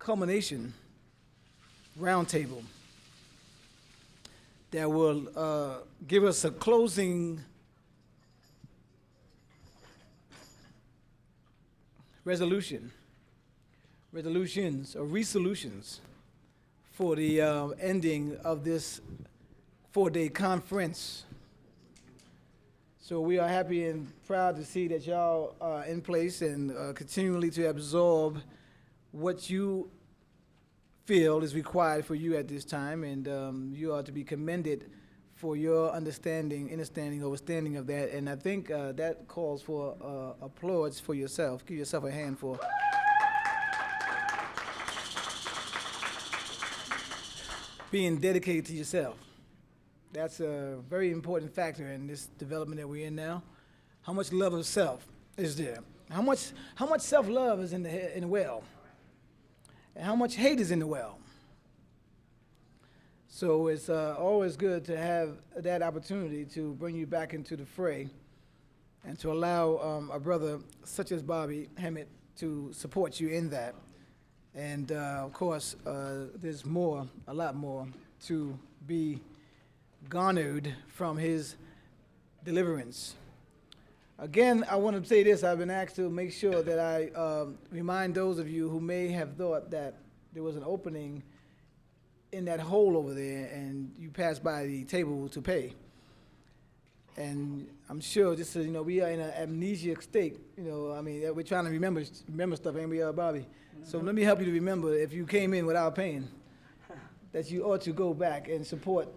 culmination roundtable that will give us a closing resolutions or resolutions for the ending of this 4-day conference. So we are happy and proud to see that y'all are in place and continually to absorb what you feel is required for you at this time, and you are to be commended for your understanding of that, and I think that calls for applause for yourself. Give yourself a hand for being dedicated to yourself. That's a very important factor in this development that we're in now. How much love of self is there? How much self-love is in the well? And how much hate is in the well? So it's always good to have that opportunity to bring you back into the fray and to allow a brother such as Bobby Hemmitt to support you in that. And of course, there's a lot more to be garnered from his deliverance. Again, I want to say this. I've been asked to make sure that I remind those of you who may have thought that there was an opening in that hole over there and you passed by the table to pay. And I'm sure just so you know, we are in an amnesiac state. I mean, we're trying to remember stuff, ain't we, Bobby? Mm-hmm. So let me help you to remember, if you came in without paying, that you ought to go back and support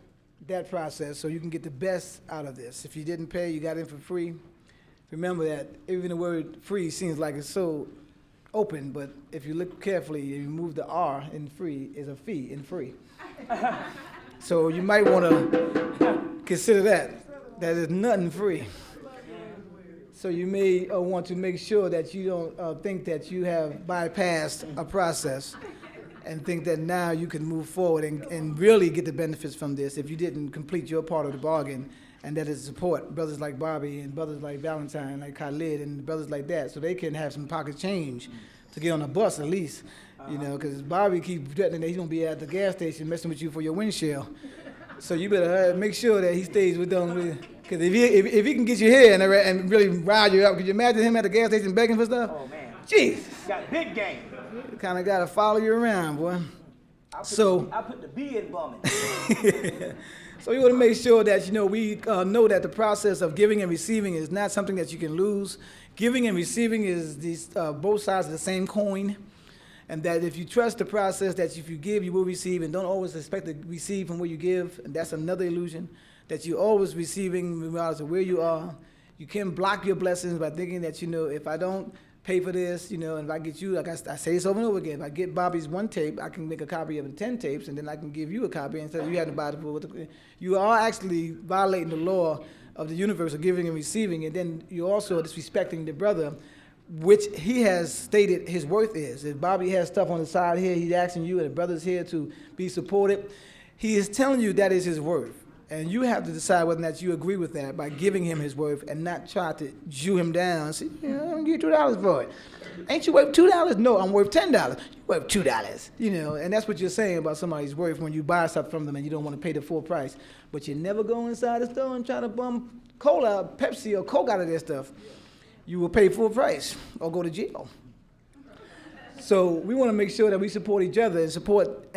that process so you can get the best out of this. If you didn't pay, you got in for free. Remember that even the word free seems like it's so open, but if you look carefully, you remove the R in free, is a fee in free. So you might want to consider that there's nothing free. So you may want to make sure that you don't think that you have bypassed a process and think that now you can move forward and really get the benefits from this if you didn't complete your part of the bargain, and that is support brothers like Bobby and brothers like Valentine, like Khalid, and brothers like that, so they can have some pocket change to get on a bus at least, because Bobby keeps threatening that he's going to be at the gas station messing with you for your windshield. So you better make sure that he stays with them, because if he can get you here and really rile you up, could you imagine him at the gas station begging for stuff? Oh, man. Jesus. Got big game. Kind of got to follow you around, boy. I put the B in bumming. So we want to make sure that, we know that the process of giving and receiving is not something that you can lose. Giving and receiving is these both sides of the same coin, and that if you trust the process, that if you give, you will receive, and don't always expect to receive from where you give, and that's another illusion, that you're always receiving regardless of where you are. You can block your blessings by thinking that, if I don't pay for this, and if I get you, like I say this over and over again, if I get Bobby's one tape, I can make a copy of the 10 tapes, and then I can give you a copy instead of you having to buy the full. You are actually violating the law of the universe of giving and receiving, and then you also are disrespecting the brother, which he has stated his worth is. If Bobby has stuff on the side here, he's asking you, and the brother's here to be supported, he is telling you that is his worth. And you have to decide whether or not you agree with that by giving him his worth and not try to Jew him down and say, I'm going to give you $2 for it. Ain't you worth $2? No, I'm worth $10. You're worth $2. And that's what you're saying about somebody's worth when you buy stuff from them and you don't want to pay the full price. But you never go inside the store and try to bum cola, Pepsi, or Coke out of their stuff. You will pay full price or go to jail. So we want to make sure that we support each other and support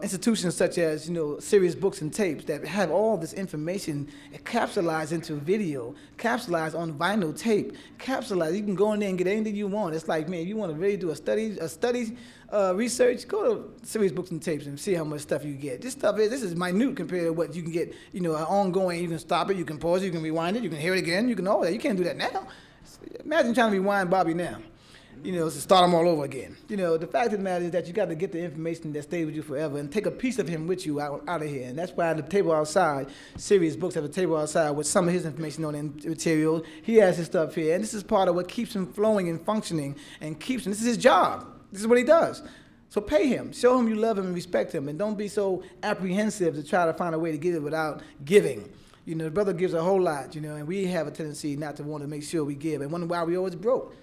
institutions such as, Sirius books and tapes that have all this information capsulized into video, capsulized on vinyl tape, capsulized. You can go in there and get anything you want. It's like, man, if you want to really do a study research, go to Sirius books and tapes and see how much stuff you get. This is minute compared to what you can get, ongoing. You can stop it, you can pause it, you can rewind it, you can hear it again, you can all that. You can't do that now. Imagine trying to rewind Bobby now. To start them all over again. The fact of the matter is that you got to get the information that stays with you forever and take a piece of him with you out of here. And that's why the table outside, Sirius Books have a table outside with some of his information on the material. He has his stuff here. And this is part of what keeps him flowing and functioning and keeps him. This is his job. This is what he does. So pay him. Show him you love him and respect him. And don't be so apprehensive to try to find a way to get it without giving. The brother gives a whole lot, and we have a tendency not to want to make sure we give and wonder why we always broke.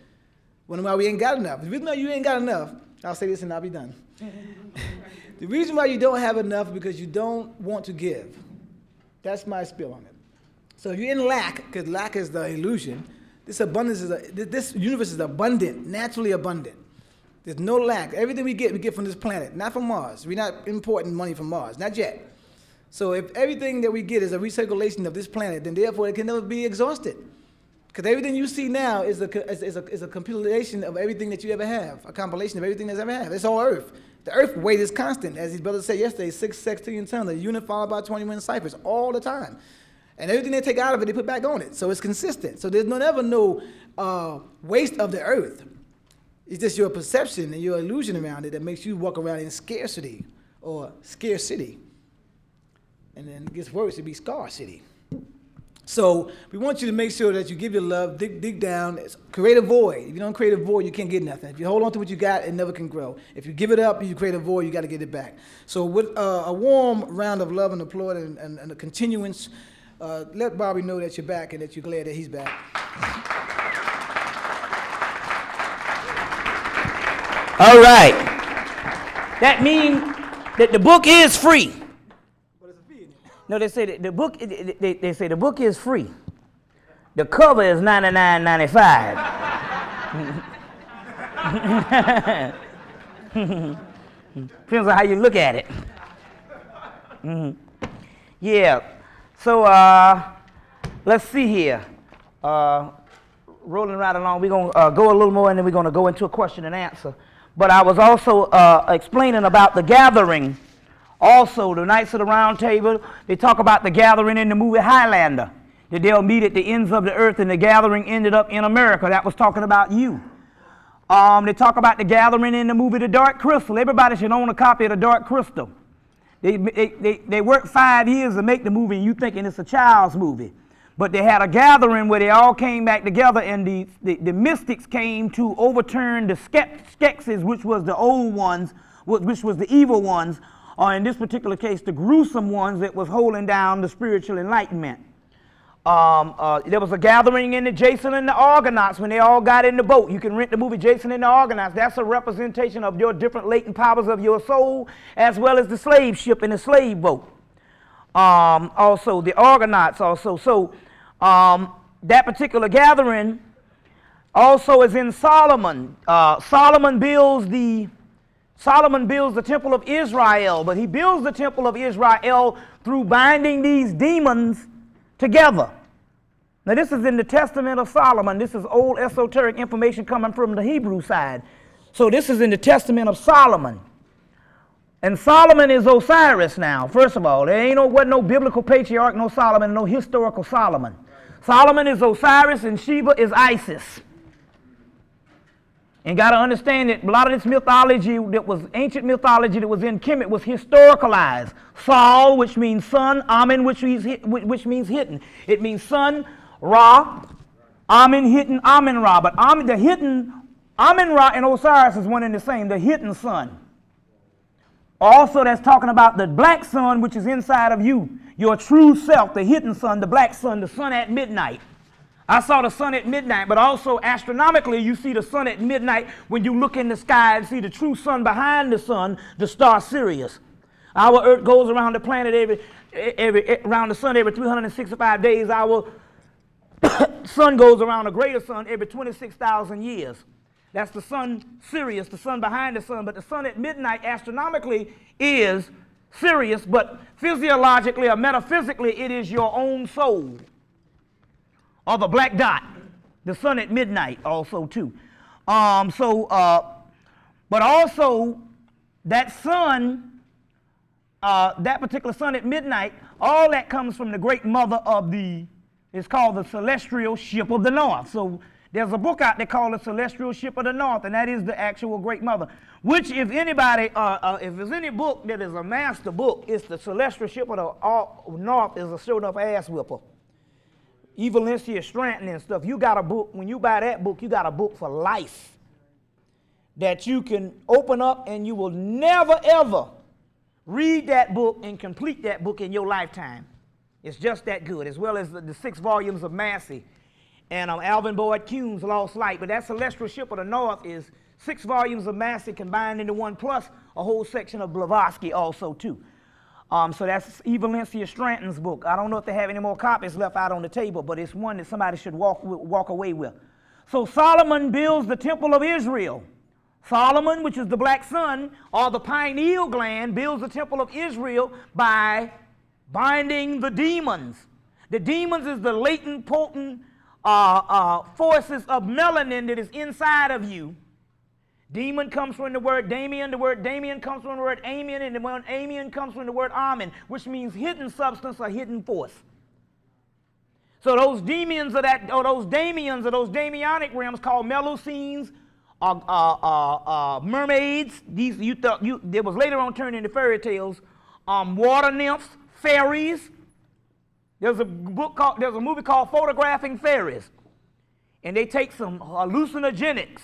Wonder why we ain't got enough. If you know you ain't got enough, I'll say this and I'll be done. The reason why you don't have enough is because you don't want to give. That's my spiel on it. So if you're in lack, because lack is the illusion, this universe is abundant, naturally abundant. There's no lack. Everything we get from this planet, not from Mars. We're not importing money from Mars, not yet. So if everything that we get is a recirculation of this planet, then therefore it can never be exhausted. Because everything you see now is a compilation of everything that you ever have, a compilation of everything that's ever have. It's all Earth. The Earth weight is constant, as his brother said yesterday, 6 sextillion tons, a unit followed by 21 ciphers, all the time. And everything they take out of it, they put back on it. So it's consistent. So there's never no waste of the Earth. It's just your perception and your illusion around it that makes you walk around in scarcity or scarcity. And then it gets worse, it'd be scarcity. So we want you to make sure that you give your love, dig down, create a void. If you don't create a void, you can't get nothing. If you hold on to what you got, it never can grow. If you give it up and you create a void, you got to get it back. So with a warm round of love and applaud and a continuance, let Bobby know that you're back and that you're glad that he's back. All right. That means that the book is free. No, they say that the book. They say the book is free. The cover is $99.95. Depends on how you look at it. Yeah. So let's see here. Rolling right along, we're gonna go a little more, and then we're gonna go into a question and answer. But I was also explaining about the gathering. Also, the Knights of the Round Table, they talk about the gathering in the movie Highlander, that they'll meet at the ends of the earth, and the gathering ended up in America. That was talking about you. They talk about the gathering in the movie The Dark Crystal. Everybody should own a copy of The Dark Crystal. They worked 5 years to make the movie, and you thinking it's a child's movie. But they had a gathering where they all came back together, and the mystics came to overturn the Skeksis, which was the old ones, which was the evil ones, or in this particular case, the gruesome ones that was holding down the spiritual enlightenment. There was a gathering in the Jason and the Argonauts when they all got in the boat. You can rent the movie Jason and the Argonauts. That's a representation of your different latent powers of your soul, as well as the slave ship and the slave boat. Also, the Argonauts also. So that particular gathering also is in Solomon. Solomon builds the temple of Israel, but he builds the temple of Israel through binding these demons together. Now this is in the Testament of Solomon. This is old esoteric information coming from the Hebrew side. So this is in the Testament of Solomon. And Solomon is Osiris now, first of all. There wasn't no biblical patriarch, no Solomon, no historical Solomon. Solomon is Osiris and Sheba is Isis. And got to understand that a lot of this mythology that was ancient mythology that was in Kemet was historicalized. Sol, which means sun, Amen, which means hidden. It means sun, Ra, Amen, hidden, Amen, Ra. But the hidden, Amen, Ra, and Osiris is one and the same, the hidden sun. Also, that's talking about the black sun, which is inside of you, your true self, the hidden sun, the black sun, the sun at midnight. I saw the sun at midnight, but also astronomically, you see the sun at midnight when you look in the sky and see the true sun behind the sun, the star Sirius. Our Earth goes around the planet around the sun every 365 days. Our sun goes around a greater sun every 26,000 years. That's the sun Sirius, the sun behind the sun. But the sun at midnight astronomically is Sirius, but physiologically or metaphysically, it is your own soul. Or the black dot, the sun at midnight also too. But also that sun, that particular sun at midnight, all that comes from the great mother of it's called the Celestial Ship of the North. So there's a book out there called the Celestial Ship of the North, and that is the actual great mother. Which if anybody, if there's any book that is a master book, it's the Celestial Ship of the North is a sort of ass whipper. Evalentia Stratton and stuff. You got a book, when you buy that book, you got a book for life that you can open up and you will never ever read that book and complete that book in your lifetime. It's just that good, as well as the 6 volumes of Massey and Alvin Boyd Kuhn's Lost Light. But that Celestial Ship of the North is 6 volumes of Massey combined into one, plus a whole section of Blavatsky also too. So that's Valencia Stranton's book. I don't know if they have any more copies left out on the table, but it's one that somebody should walk away with. So Solomon builds the temple of Israel. Solomon, which is the black sun, or the pineal gland, builds the temple of Israel by binding the demons. The demons is the latent, potent forces of melanin that is inside of you. Demon comes from the word Damien. The word Damien comes from the word Amen, and the word Amen comes from the word Amen, which means hidden substance or hidden force. So those demons of that, or those Damians, or those Damianic realms called Melusines, mermaids. These they was later on turned into fairy tales. Water nymphs, fairies. There's a movie called Photographing Fairies, and they take some hallucinogenics,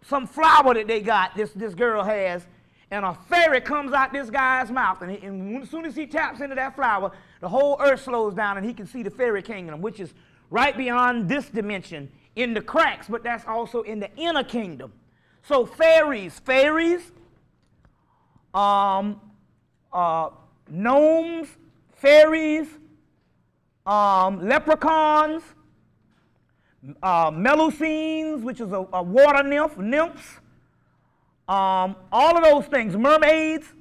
some flower that they got, this girl has, and a fairy comes out this guy's mouth, and as soon as he taps into that flower, the whole earth slows down, and he can see the fairy kingdom, which is right beyond this dimension in the cracks, but that's also in the inner kingdom. So fairies, gnomes, fairies, leprechauns, Melusines, which is a water nymphs, all of those things, mermaids,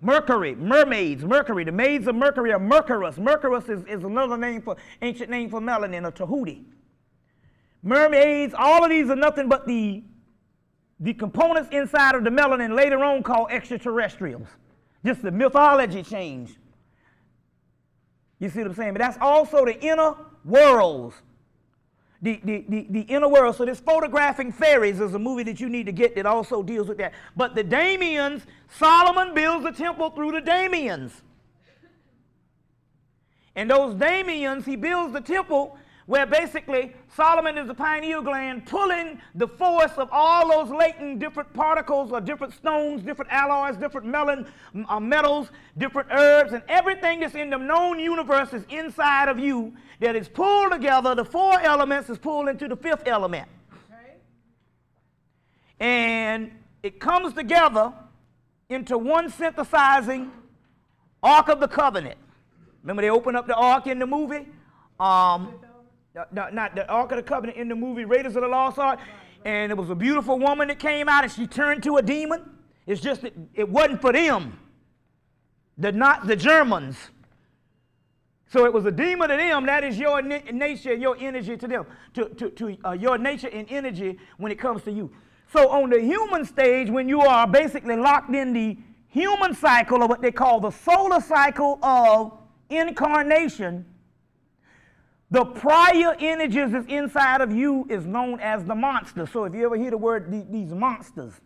Mercury, the maids of Mercury are Mercurus. Mercurus is another ancient name for melanin, or Tahuti. Mermaids, all of these are nothing but the components inside of the melanin later on called extraterrestrials. Just the mythology changed. You see what I'm saying? But that's also the inner worlds. The inner world. So this Photographing Fairies is a movie that you need to get that also deals with that. But the Damians, Solomon builds the temple through the Damians. And those Damians, he builds the temple where basically Solomon is the pineal gland pulling the force of all those latent different particles or different stones, different alloys, different metals, different herbs, and everything that's in the known universe is inside of you that is pulled together. The 4 elements is pulled into the 5th element. Okay. And it comes together into one synthesizing Ark of the Covenant. Remember they open up the Ark in the movie? Not the Ark of the Covenant in the movie Raiders of the Lost Ark, and it was a beautiful woman that came out and she turned to a demon. It's just that it wasn't for them, not the Germans. So it was a demon to them. That is your nature, your energy to them, to your nature and energy when it comes to you. So on the human stage, when you are basically locked in the human cycle, or what they call the solar cycle of incarnation, the prior energies that's inside of you is known as the monster. So if you ever hear the word these monsters,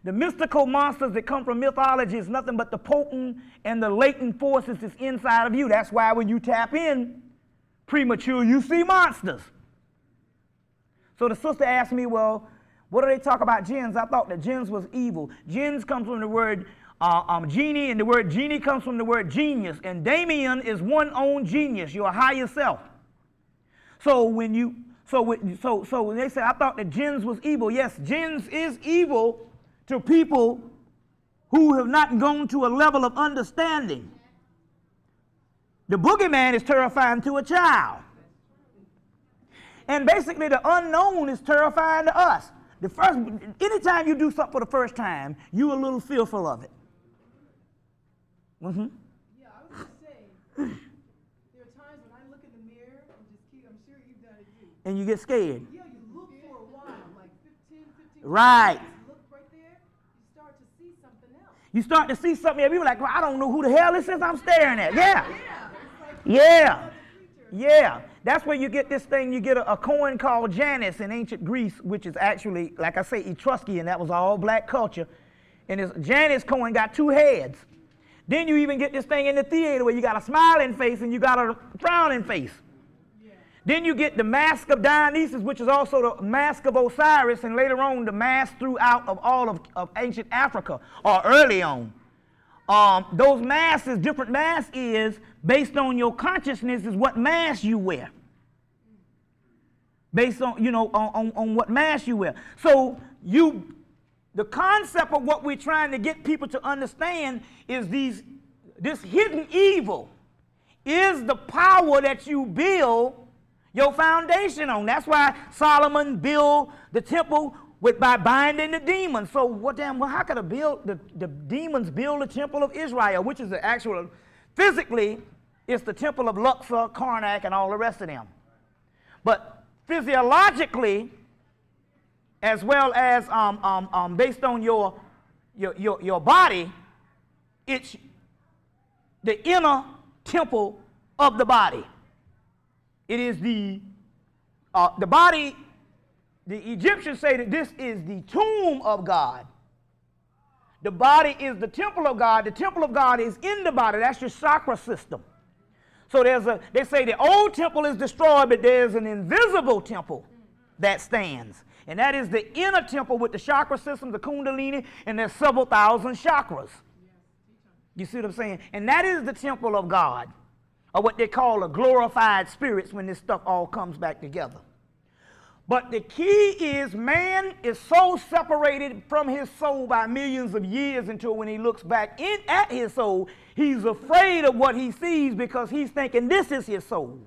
the mystical monsters that come from mythology is nothing but the potent and the latent forces that's inside of you. That's why when you tap in premature, you see monsters. So the sister asked me, well, what do they talk about jinns? I thought that jinns was evil. Jinns comes from the word genie, and the word genie comes from the word genius. And Damien is one own genius, your higher self. So when they say, I thought that jinns was evil. Yes, jinns is evil to people who have not gone to a level of understanding. The boogeyman is terrifying to a child. And basically the unknown is terrifying to us. Anytime you do something for the first time, you're a little fearful of it. Mm-hmm. Yeah, I was just saying, there are times when I look in the mirror and just keep, I'm sure you've done it too. And you get scared. Yeah, you look for a while, like 15 right. minutes, you look right there, you start to see something else. You start to see something, people are like, well, I don't know who the hell this is I'm staring at. Yeah. Yeah. That's where you get this thing, you get a coin called Janus in ancient Greece, which is actually, like I say, Etruscan, that was all black culture. And this Janus coin got 2 heads. Then you even get this thing in the theater where you got a smiling face and you got a frowning face. Yeah. Then you get the mask of Dionysus, which is also the mask of Osiris, and later on the mask throughout of all of ancient Africa, or early on. Those masks, different masks is based on your consciousness is what mask you wear. based on, on what mask you wear. So the concept of what we're trying to get people to understand is this hidden evil is the power that you build your foundation on. That's why Solomon built the temple by binding the demons. So how could the demons build the temple of Israel, which is the actual, physically, it's the temple of Luxor, Karnak, and all the rest of them. But physiologically, as well as based on your body, it's the inner temple of the body. It is the body. The Egyptians say that this is the tomb of God. The body is the temple of God. The temple of God is in the body. That's your chakra system. So they say the old temple is destroyed, but there's an invisible temple that stands. And that is the inner temple with the chakra system, the kundalini, and there's several thousand chakras. You see what I'm saying? And that is the temple of God, or what they call the glorified spirits when this stuff all comes back together. But the key is man is so separated from his soul by millions of years until when he looks back at his soul, he's afraid of what he sees because he's thinking this is his soul.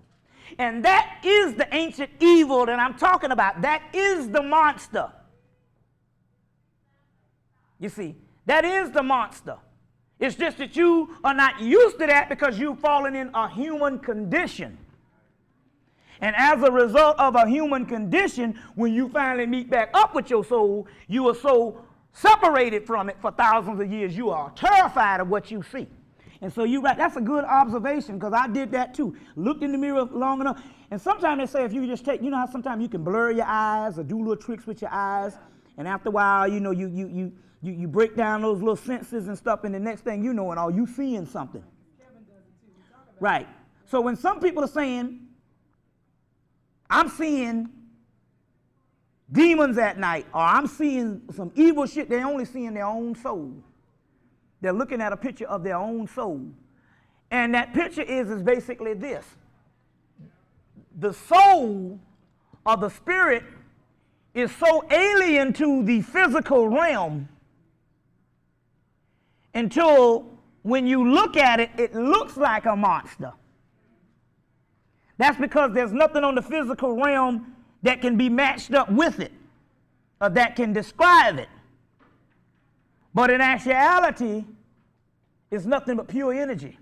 And that is the ancient evil that I'm talking about. That is the monster. You see, that is the monster. It's just that you are not used to that because you've fallen in a human condition. And as a result of a human condition, when you finally meet back up with your soul, you are so separated from it for thousands of years, you are terrified of what you see. And so that's a good observation, because I did that too. Looked in the mirror long enough. And sometimes they say if you just take, you know how sometimes you can blur your eyes or do little tricks with your eyes, and after a while, you break down those little senses and stuff, and the next thing you know, and all you seeing something. Right. So when some people are saying, I'm seeing demons at night, or I'm seeing some evil shit, they're only seeing their own soul. They're looking at a picture of their own soul. And that picture is basically this. The soul or the spirit is so alien to the physical realm until when you look at it, it looks like a monster. That's because there's nothing on the physical realm that can be matched up with it, or that can describe it. But in actuality, it's nothing but pure energy.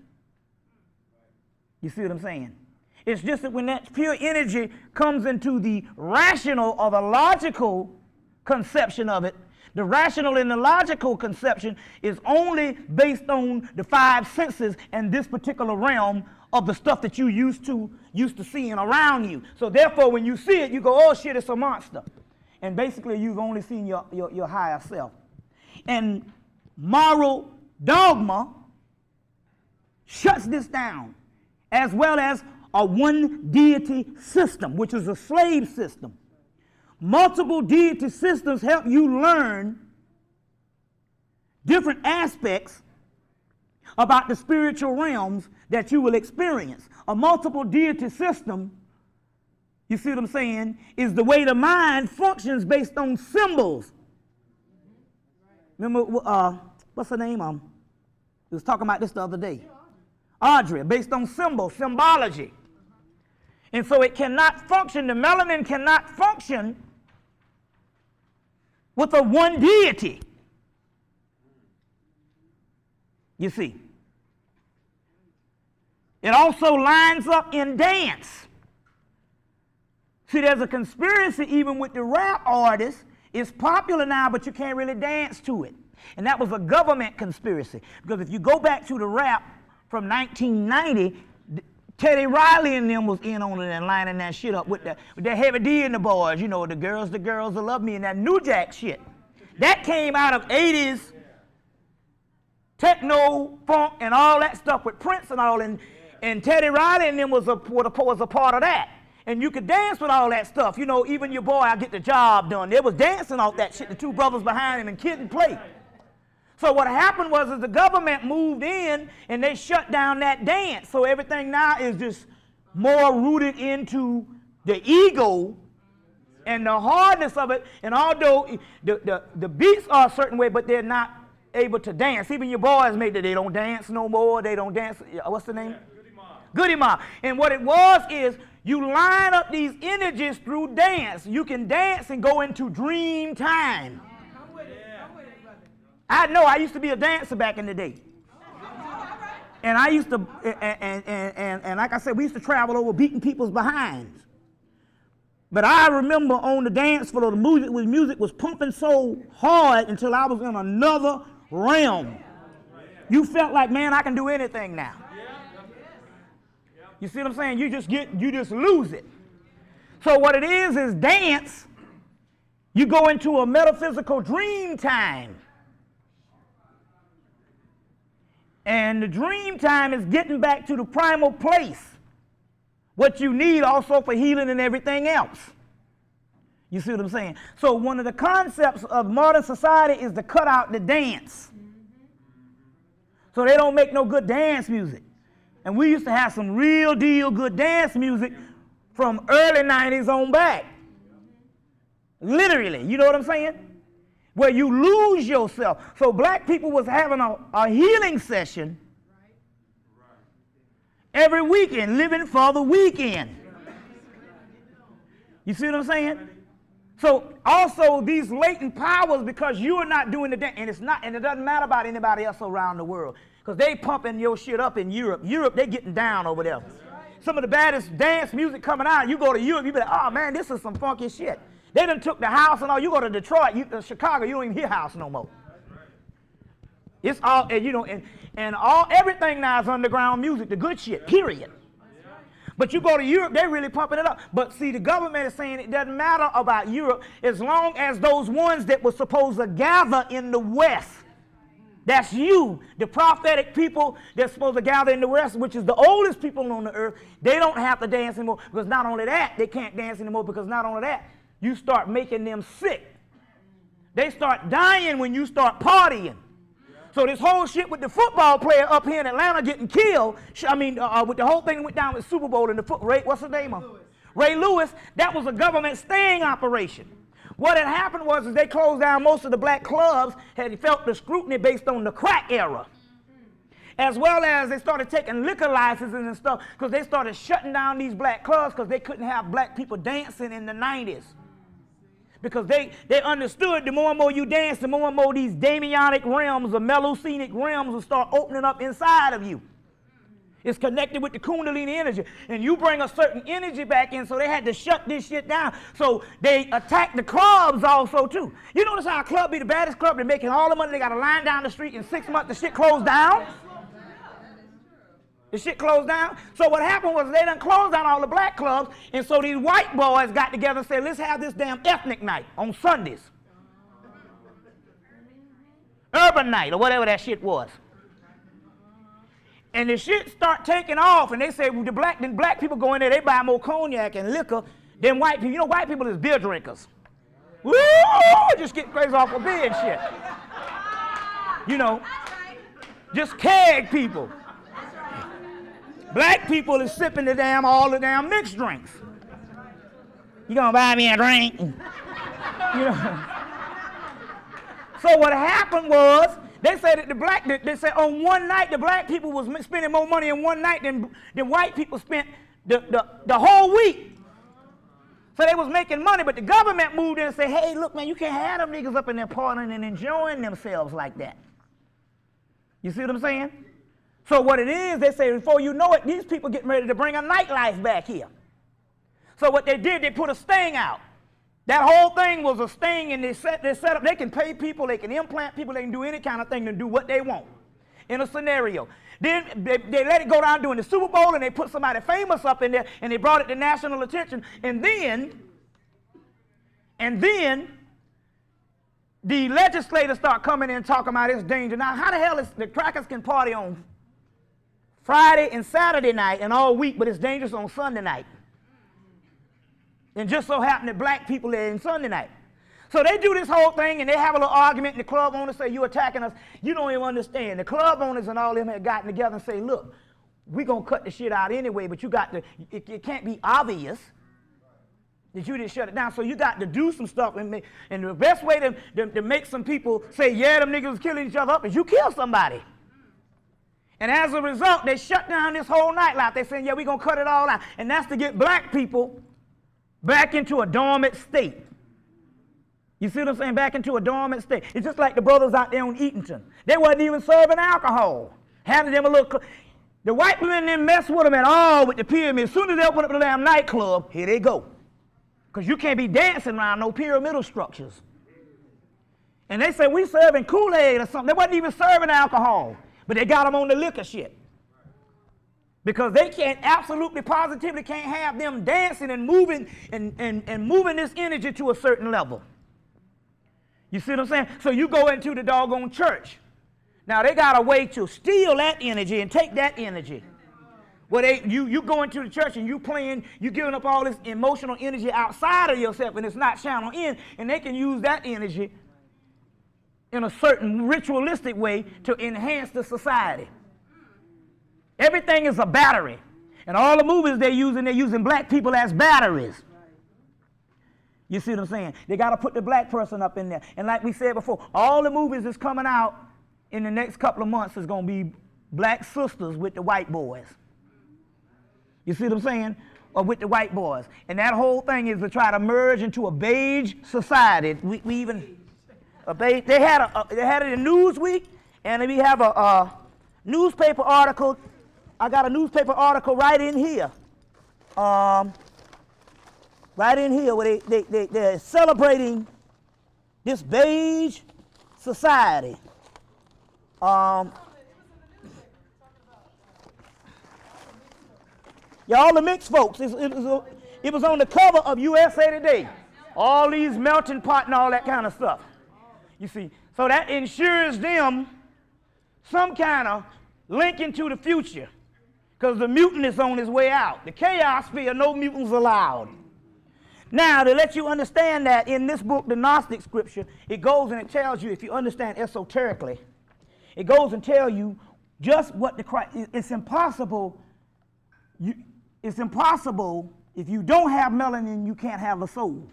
You see what I'm saying? It's just that when that pure energy comes into the rational or the logical conception of it, the rational and the logical conception is only based on the five senses and this particular realm of the stuff that you used to seeing around you. So therefore, when you see it, you go, oh shit, it's a monster. And basically, you've only seen your higher self. And moral dogma shuts this down, as well as a one deity system, which is a slave system. Multiple deity systems help you learn different aspects about the spiritual realms that you will experience. A multiple deity system, you see what I'm saying, is the way the mind functions based on symbols. Remember, what's her name? We was talking about this the other day. Audrey, based on symbols, symbology. And so it cannot function, the melanin cannot function with a one deity. You see. It also lines up in dance. See, there's a conspiracy even with the rap artists. It's popular now, but you can't really dance to it. And that was a government conspiracy. Because if you go back to the rap from 1990, Teddy Riley and them was in on it and lining that shit up with that Heavy D and the boys, you know, the girls that love me, and that New Jack shit. That came out of 80s techno, funk, and all that stuff with Prince and all, and Teddy Riley and them was a part of that. And you could dance with all that stuff. You know, even your boy, I Get the Job Done. They was dancing off that shit, the two brothers behind him, and Kid and Play. So what happened was the government moved in and they shut down that dance. So everything now is just more rooted into the ego And the hardness of it, and although the beats are a certain way, but they're not able to dance. Even your boys made that they don't dance no more. They don't dance. What's the name? Yeah, Goody Mob. And what it was is you line up these energies through dance. You can dance and go into dream time. Come with it, brother. I know. I used to be a dancer back in the day. And I used to, and like I said, we used to travel over beating people's behinds. But I remember on the dance floor, the music was pumping so hard until I was in another realm. You felt like, man, I can do anything now. You see what I'm saying? You just lose it. So what it is dance. You go into a metaphysical dream time. And the dream time is getting back to the primal place. What you need also for healing and everything else. You see what I'm saying? So one of the concepts of modern society is to cut out the dance. So they don't make no good dance music. And we used to have some real deal good dance music from early 90s on back. Literally, you know what I'm saying? Where you lose yourself. So black people was having a healing session every weekend, living for the weekend. You see what I'm saying? So also these latent powers, because you are not doing the dance, and it doesn't matter about anybody else around the world, because they pumping your shit up in Europe. Europe, they getting down over there. Some of the baddest dance music coming out, you go to Europe, you be like, oh man, this is some funky shit. They done took the house and all. You go to Detroit, Chicago, you don't even hear house no more. It's all, and, you know, and everything now is underground music, the good shit, period. But you go to Europe, they're really pumping it up. But see, the government is saying it doesn't matter about Europe as long as those ones that were supposed to gather in the West, that's you, the prophetic people that's supposed to gather in the West, which is the oldest people on the earth, they don't have to dance anymore. Because not only that, they can't dance anymore, because not only that, you start making them sick. They start dying when you start partying. So this whole shit with the football player up here in Atlanta getting killed, with the whole thing that went down with Super Bowl and what's his name? Ray Lewis, that was a government sting operation. What had happened was they closed down most of the black clubs, had felt the scrutiny based on the crack era. As well as they started taking liquor licenses and stuff, because they started shutting down these black clubs because they couldn't have black people dancing in the 90s. Because they understood the more and more you dance, the more and more these demonic realms or meloscenic realms will start opening up inside of you. It's connected with the Kundalini energy. And you bring a certain energy back in, so they had to shut this shit down. So they attacked the clubs also too. You notice how a club be the baddest club, they're making all the money, they got a line down the street, in 6 months the shit closed down. The shit closed down. So what happened was they done closed down all the black clubs, and so these white boys got together and said, let's have this damn ethnic night on Sundays. Urban night, or whatever that shit was. And the shit start taking off, and they say, well, then black people go in there, they buy more cognac and liquor than white people. You know, white people is beer drinkers. Woo! Just get crazy off of beer and shit. You know, just keg people. Black people is sipping all the damn mixed drinks. You gonna buy me a drink? You know. So what happened was, they said that they said on one night the black people was spending more money in one night than white people spent the whole week. So they was making money, but the government moved in and said, hey, look, man, you can't have them niggas up in there partying and enjoying themselves like that. You see what I'm saying? So what it is, they say, before you know it, these people getting ready to bring a nightlife back here. So what they did, they put a sting out. That whole thing was a sting, and they set up, they can pay people, they can implant people, they can do any kind of thing to do what they want in a scenario. Then they let it go down during the Super Bowl, and they put somebody famous up in there, and they brought it to national attention. And then the legislators start coming in and talking about it's danger. Now, how the hell is the crackers can party on Friday and Saturday night and all week, but it's dangerous on Sunday night? And just so happened that black people are in Sunday night. So they do this whole thing, and they have a little argument, and the club owners say, you're attacking us. You don't even understand. The club owners and all them had gotten together and say, look, we're going to cut the shit out anyway, but you got to, it can't be obvious. that you didn't shut it down. So you got to do some stuff. And the best way to make some people say, yeah, them niggas was killing each other up is you kill somebody. And as a result, they shut down this whole nightlife. They're saying, yeah, we're going to cut it all out. And that's to get black people back into a dormant state. You see what I'm saying? Back into a dormant state. It's just like the brothers out there on Eatonton. They wasn't even serving alcohol. Handed them a little... The white women didn't mess with them at all with the pyramid. As soon as they open up the damn nightclub, here they go. Because you can't be dancing around no pyramidal structures. And they say, we serving Kool-Aid or something. They wasn't even serving alcohol. But they got them on the liquor shit. Because they can't, absolutely, positively can't have them dancing and moving and moving this energy to a certain level. You see what I'm saying? So you go into the doggone church. Now they got a way to steal that energy and take that energy. Well, you go into the church and you giving up all this emotional energy outside of yourself and it's not channeled in, and they can use that energy in a certain ritualistic way to enhance the society. Everything is a battery. And all the movies they're using black people as batteries. You see what I'm saying? They got to put the black person up in there. And like we said before, all the movies that's coming out in the next couple of months is going to be black sisters with the white boys. You see what I'm saying? Or with the white boys. And that whole thing is to try to merge into a beige society. We even... They had it in Newsweek, and we have a newspaper article. I got a newspaper article right in here. Right in here where they're celebrating this beige society. Yeah, all the mixed folks. It was on the cover of USA Today. All these melting pot and all that kind of stuff. You see, so that ensures them some kind of link into the future, because the mutant is on his way out. The chaos sphere, no mutants allowed. Now, to let you understand that, in this book, the Gnostic scripture, it goes and it tells you, if you understand esoterically, it goes and tells you just what the Christ. It's impossible. It's impossible if you don't have melanin, you can't have a soul.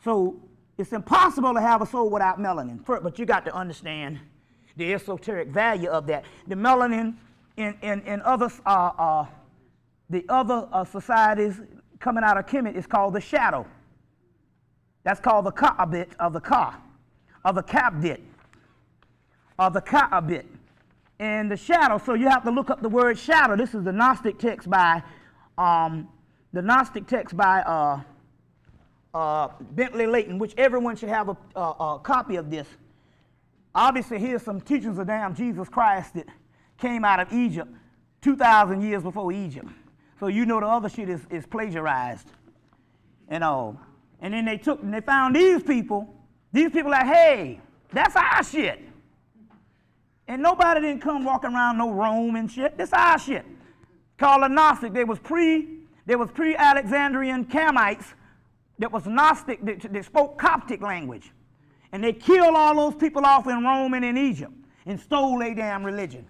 So it's impossible to have a soul without melanin. But you got to understand the esoteric value of that. The melanin in other societies coming out of Hemmitt is called the shadow. That's called the ka'abit of the ka, of the kabdit, of the ka'abit. And the shadow, so you have to look up the word shadow. This is the Gnostic text by Bentley Layton, which everyone should have a copy of this. Obviously, here's some teachings of damn Jesus Christ that came out of Egypt 2,000 years before Egypt. So you know the other shit is plagiarized and all. And then they found these people like, hey, that's our shit. And nobody didn't come walking around no Rome and shit. This our shit. Called a Gnostic. There was pre-Alexandrian Camites that was Gnostic, that spoke Coptic language. And they killed all those people off in Rome and in Egypt and stole their damn religion.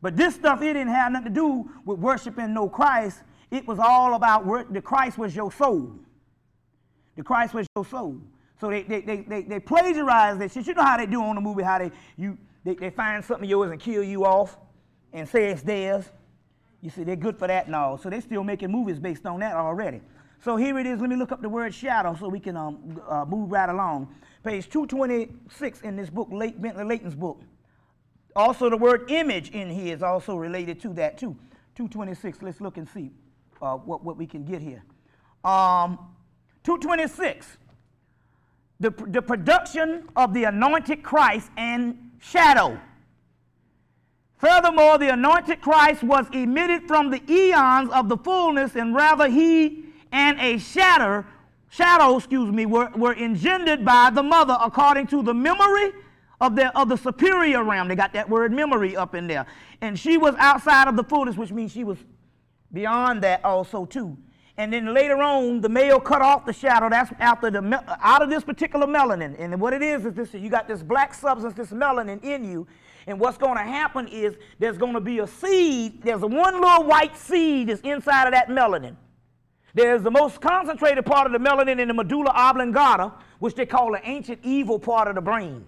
But this stuff, it didn't have nothing to do with worshiping no Christ. It was all about the Christ was your soul. The Christ was your soul. So they plagiarized that shit. You know how they do on the movie, how they find something of yours and kill you off and say it's theirs. You see, they're good for that and all. So they're still making movies based on that already. So here it is. Let me look up the word shadow so we can move right along. Page 226 in this book, Bentley Layton's book. Also, the word image in here is also related to that too. 226. Let's look and see what we can get here. 226. The production of the anointed Christ and shadow. Furthermore, the anointed Christ was emitted from the eons of the fullness, and rather he and a shadow, were engendered by the mother according to the memory of the superior realm. They got that word memory up in there. And she was outside of the fullness, which means she was beyond that also too. And then later on, the male cut off the shadow. That's after out of this particular melanin. And what it is this: you got this black substance, this melanin in you. And what's going to happen is there's going to be a seed. There's one little white seed that's inside of that melanin. There's the most concentrated part of the melanin in the medulla oblongata, which they call the ancient evil part of the brain.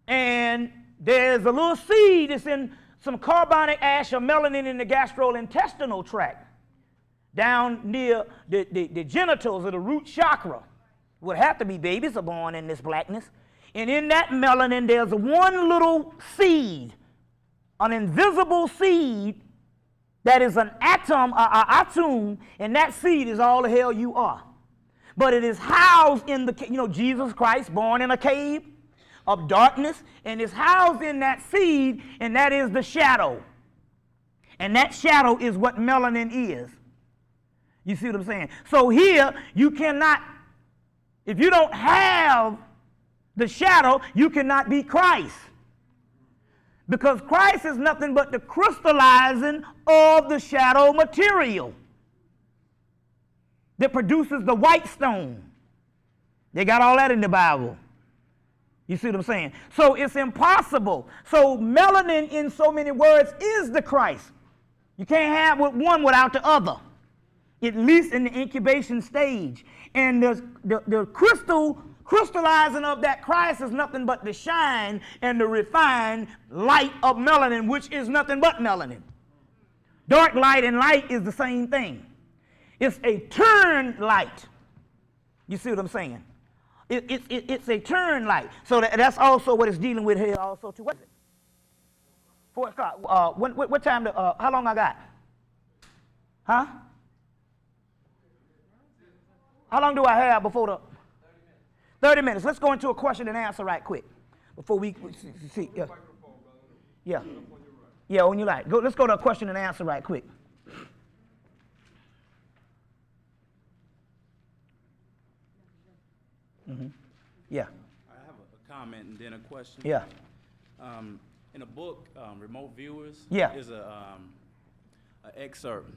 And there's a little seed that's in some carbonic ash or melanin in the gastrointestinal tract, down near the genitals of the root chakra. Would have to be babies are born in this blackness. And in that melanin, there's one little seed, an invisible seed that is an atom, atom, and that seed is all the hell you are. But it is housed in the, Jesus Christ born in a cave of darkness, and is housed in that seed, and that is the shadow. And that shadow is what melanin is. You see what I'm saying? So here, you cannot, if you don't have the shadow, you cannot be Christ. Because Christ is nothing but the crystallizing of the shadow material that produces the white stone. They got all that in the Bible. You see what I'm saying? So it's impossible. So melanin, in so many words, is the Christ. You can't have one without the other, at least in the incubation stage. And the crystallizing of that Christ is nothing but the shine and the refined light of melanin, which is nothing but melanin. Dark light and light is the same thing. It's a turned light. You see what I'm saying? It's a turn light. So that's also what it's dealing with here also too. What is it? 4 o'clock. What time, how long I got? Huh? How long do I have before the? 30 minutes. Let's go into a question and answer right quick. Before we see. Yeah. Yeah, on your right. Let's go to a question and answer right quick. Mm-hmm. Yeah. I have a comment and then a question. Yeah. In a book, Remote Viewers, yeah, is an excerpt.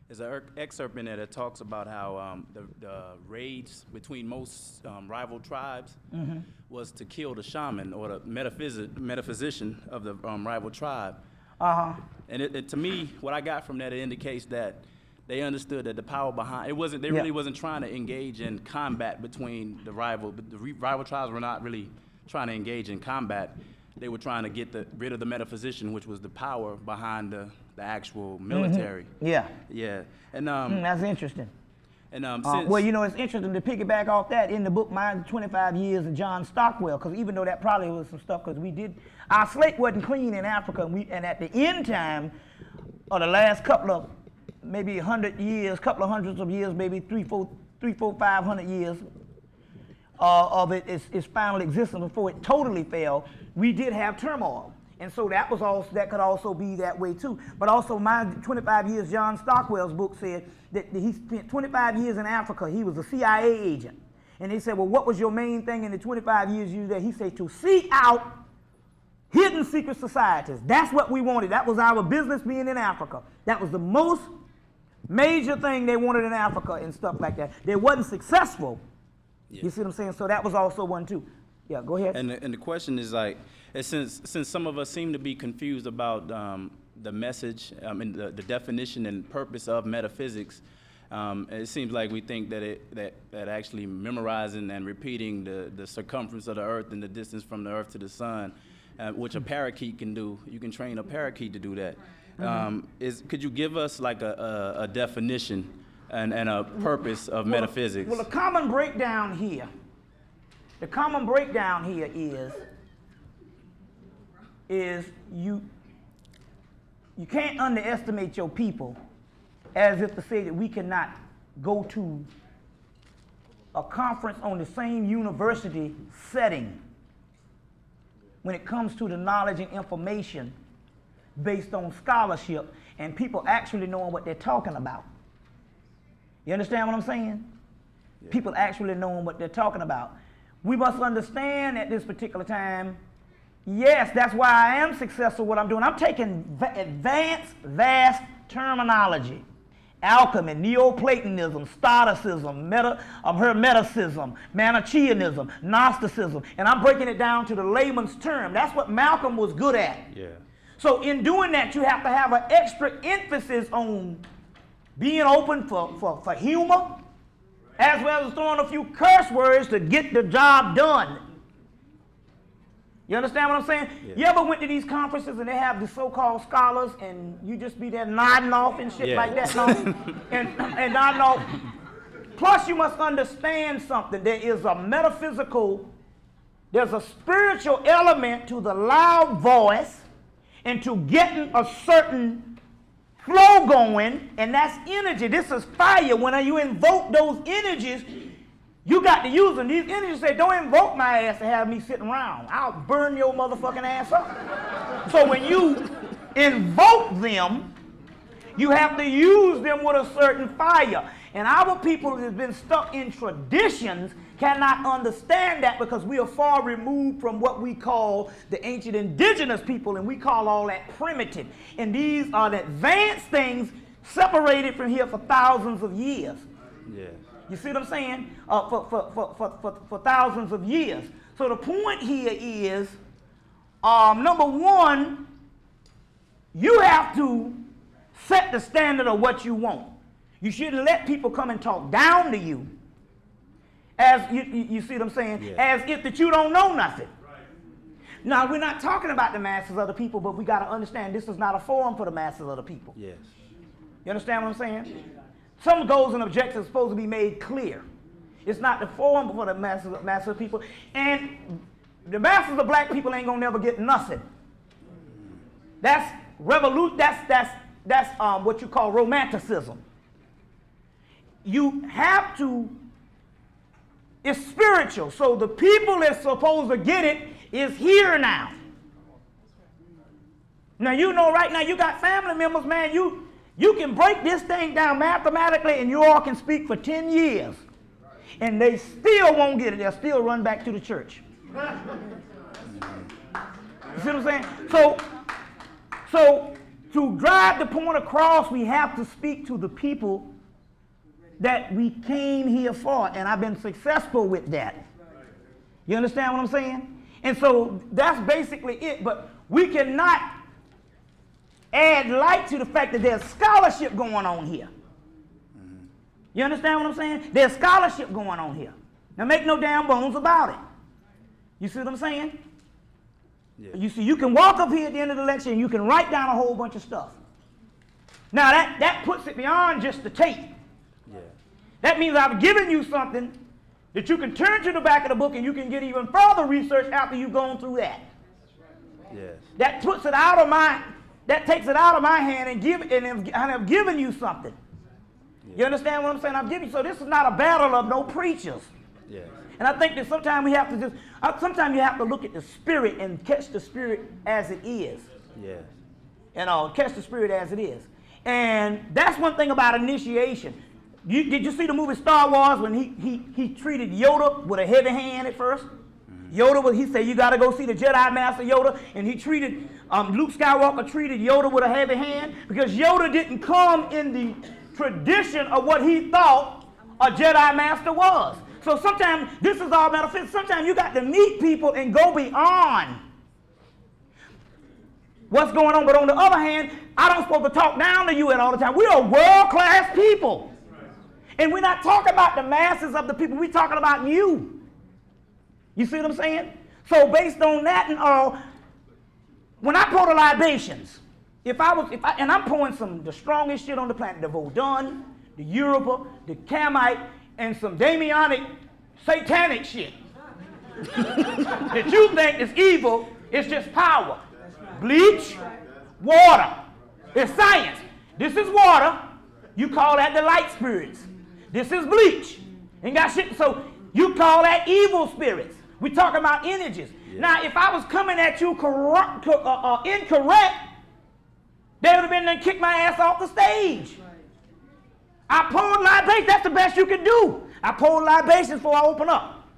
There's an excerpt in there that talks about how the rage between most rival tribes mm-hmm. was to kill the shaman or the metaphysician of the rival tribe. Uh-huh. And to me, what I got from that, it indicates that they understood that the power behind it wasn't. They really wasn't trying to engage in combat between the rival. But the rival tribes were not really trying to engage in combat. They were trying to get rid of the metaphysician, which was the power behind the actual military. Mm-hmm. Yeah. Yeah. And that's interesting. And well, it's interesting to piggyback off that in the book, mine 25 Years of John Stockwell, because even though that probably was some stuff, because our slate wasn't clean in Africa, and at the end time of the last couple of maybe 100 years, couple of hundreds of years, maybe 500 years of its final existence before it totally fell, we did have turmoil. And so that could also be that way too. But also my 25 years, John Stockwell's book said that he spent 25 years in Africa. He was a CIA agent. And they said, well, what was your main thing in the 25 years you were there? He said, to seek out hidden secret societies. That's what we wanted. That was our business being in Africa. That was the most major thing they wanted in Africa and stuff like that. They wasn't successful. Yeah. You see what I'm saying? So that was also one too. Yeah, go ahead. And the question is like, since some of us seem to be confused about the message and the definition and purpose of metaphysics, it seems like we think that actually memorizing and repeating the circumference of the earth and the distance from the earth to the sun, which a parakeet can do. You can train a parakeet to do that. Mm-hmm. Could you give us like a definition and a purpose of metaphysics? Well, the common breakdown here is you can't underestimate your people, as if to say that we cannot go to a conference on the same university setting when it comes to the knowledge and information based on scholarship and people actually knowing what they're talking about. You understand what I'm saying? Yeah. People actually knowing what they're talking about. We must understand at this particular time, yes, that's why I am successful what I'm doing. I'm taking advanced, vast terminology. Alchemy, Neoplatonism, Stoicism, Hermeticism, Manichaeanism, Gnosticism, and I'm breaking it down to the layman's term. That's what Malcolm was good at. Yeah. So in doing that, you have to have an extra emphasis on being open for humor, as well as throwing a few curse words to get the job done. You understand what I'm saying? Yeah. You ever went to these conferences and they have the so-called scholars and you just be there nodding off and shit like that? and nodding off. Plus, you must understand something. There is a metaphysical, there's a spiritual element to the loud voice and to getting a certain flow going, and that's energy. This is fire. When you invoke those energies, you got to use them. These energies say, don't invoke my ass to have me sitting around. I'll burn your motherfucking ass up. So when you invoke them, you have to use them with a certain fire. And our people that have been stuck in traditions cannot understand that because we are far removed from what we call the ancient indigenous people, and we call all that primitive. And these are the advanced things separated from here for thousands of years. Yeah. You see what I'm saying? For thousands of years. So the point here is, number one, you have to set the standard of what you want. You shouldn't let people come and talk down to you, as you see what I'm saying, yeah, as if that you don't know nothing. Right. Now, we're not talking about the masses of the people, but we got to understand this is not a forum for the masses of the people. Yes. You understand what I'm saying? Some goals and objectives are supposed to be made clear. It's not the forum for the masses of people. And the masses of black people ain't going to never get nothing. That's revolution. That's what you call romanticism. You have to, it's spiritual. So the people that's supposed to get it is here now. Now, you know right now you got family members, man, you can break this thing down mathematically and you all can speak for 10 years. And they still won't get it. They'll still run back to the church. You see what I'm saying? So to drive the point across, we have to speak to the people that we came here for, and I've been successful with that. You understand what I'm saying? And so that's basically it, but we cannot add light to the fact that there's scholarship going on here. You understand what I'm saying? There's scholarship going on here. Now make no damn bones about it. You see what I'm saying? Yeah. You see, you can walk up here at the end of the lecture and you can write down a whole bunch of stuff. Now that puts it beyond just the tape. Yeah. That means I've given you something that you can turn to the back of the book and you can get even further research after you've gone through that. Yes. That takes it out of my hand and I've given you something. Yeah. You understand what I'm saying? I've given you. So this is not a battle of no preachers. Yes. And I think that sometimes we have to sometimes you have to look at the spirit and catch the spirit as it is. Yes. Catch the spirit as it is. And that's one thing about initiation. Did you see the movie Star Wars when he treated Yoda with a heavy hand at first? Mm-hmm. He said, you got to go see the Jedi Master Yoda. And he treated, Luke Skywalker treated Yoda with a heavy hand because Yoda didn't come in the tradition of what he thought a Jedi Master was. So sometimes, this is all metaphysics, sometimes you got to meet people and go beyond what's going on. But on the other hand, I don't supposed to talk down to you at all the time. We are world-class people. And we're not talking about the masses of the people. We're talking about you. You see what I'm saying? So based on that and all, when I pour the libations, and I'm pouring the strongest shit on the planet, the Vodun, the Europa, the Camite, and some Damianic satanic shit that you think is evil, it's just power. Bleach, water. It's science. This is water. You call that the light spirits. This is bleach. Ain't got shit. So you call that evil spirits. We talking about energies. Yeah. Now, if I was coming at you incorrect, they would have been there and kicked my ass off the stage. Right. I poured libations. That's the best you can do. I poured libations before I open up.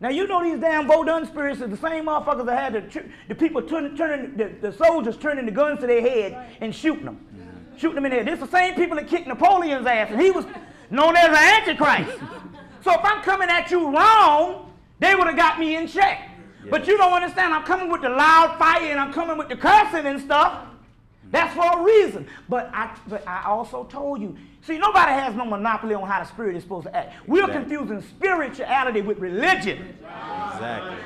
Now, you know these damn Vodun spirits are the same motherfuckers that had the people the soldiers turning the guns to their head and shooting them. Mm-hmm. Shooting them in the head. This is the same people that kicked Napoleon's ass, and he was known as an antichrist. So if I'm coming at you wrong, they would have got me in check. Yeah. But you don't understand. I'm coming with the loud fire and I'm coming with the cursing and stuff. That's for a reason. But I also told you, see, nobody has no monopoly on how the spirit is supposed to act. We're confusing spirituality with religion. Exactly.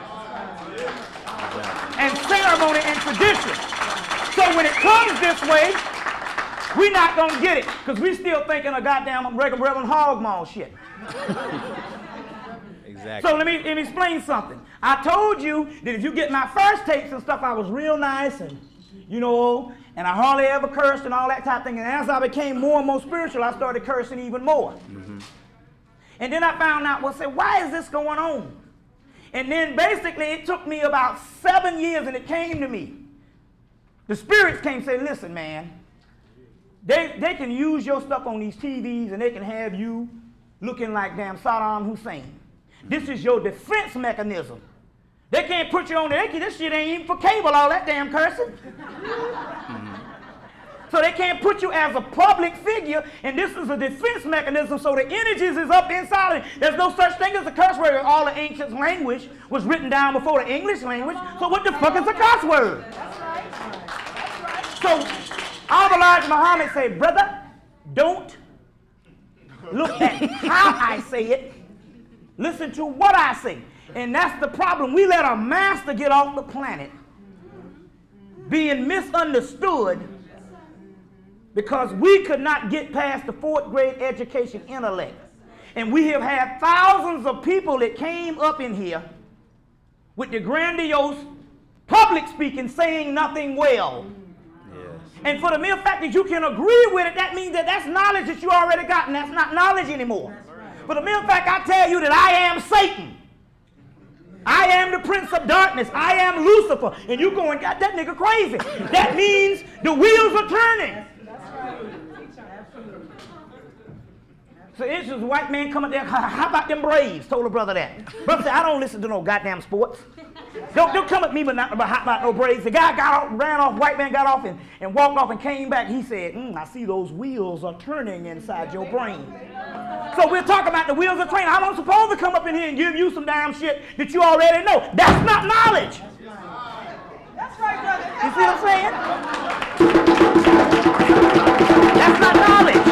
And ceremony and tradition. So when it comes this way, we're not going to get it because we're still thinking of goddamn Reverend Hogmaw shit. Exactly. So let me explain something. I told you that if you get my first tapes and stuff, I was real nice and, you know, and I hardly ever cursed and all that type of thing. And as I became more and more spiritual, I started cursing even more. Mm-hmm. And then I found out, well, say, why is this going on? And then basically it took me about 7 years and it came to me. The spirits came and said, listen, man, they can use your stuff on these TVs and they can have you looking like damn Saddam Hussein. This is your defense mechanism. They can't put you on there. This shit ain't even for cable, all that damn cursing. So they can't put you as a public figure, and this is a defense mechanism, so the energies is up inside of it. There's no such thing as a curse word. All the ancient language was written down before the English language, so what the fuck is a curse word? So all the Lord Muhammad say, brother, don't look at how I say it. Listen to what I say. And that's the problem. We let our master get off the planet being misunderstood because we could not get past the 4th grade education intellect. And we have had thousands of people that came up in here with the grandiose public speaking saying nothing well. Yes. And for the mere fact that you can agree with it, that means that that's knowledge that you already got, and that's not knowledge anymore. For the mere fact I tell you that I am Satan, I am the prince of darkness, I am Lucifer, and you going, God, that nigga crazy. That means the wheels are turning. So it's just a white man coming there, how about them Braves? Told a brother that. Brother said, I don't listen to no goddamn sports. Don't come at me but not about how about no Braves. The guy got off, ran off, white man got off and walked off and came back. He said, I see those wheels are turning inside your brain. So we're talking about the wheels of train. How am I supposed to come up in here and give you some damn shit that you already know? That's not knowledge. That's right, brother. You see what I'm saying? That's not knowledge.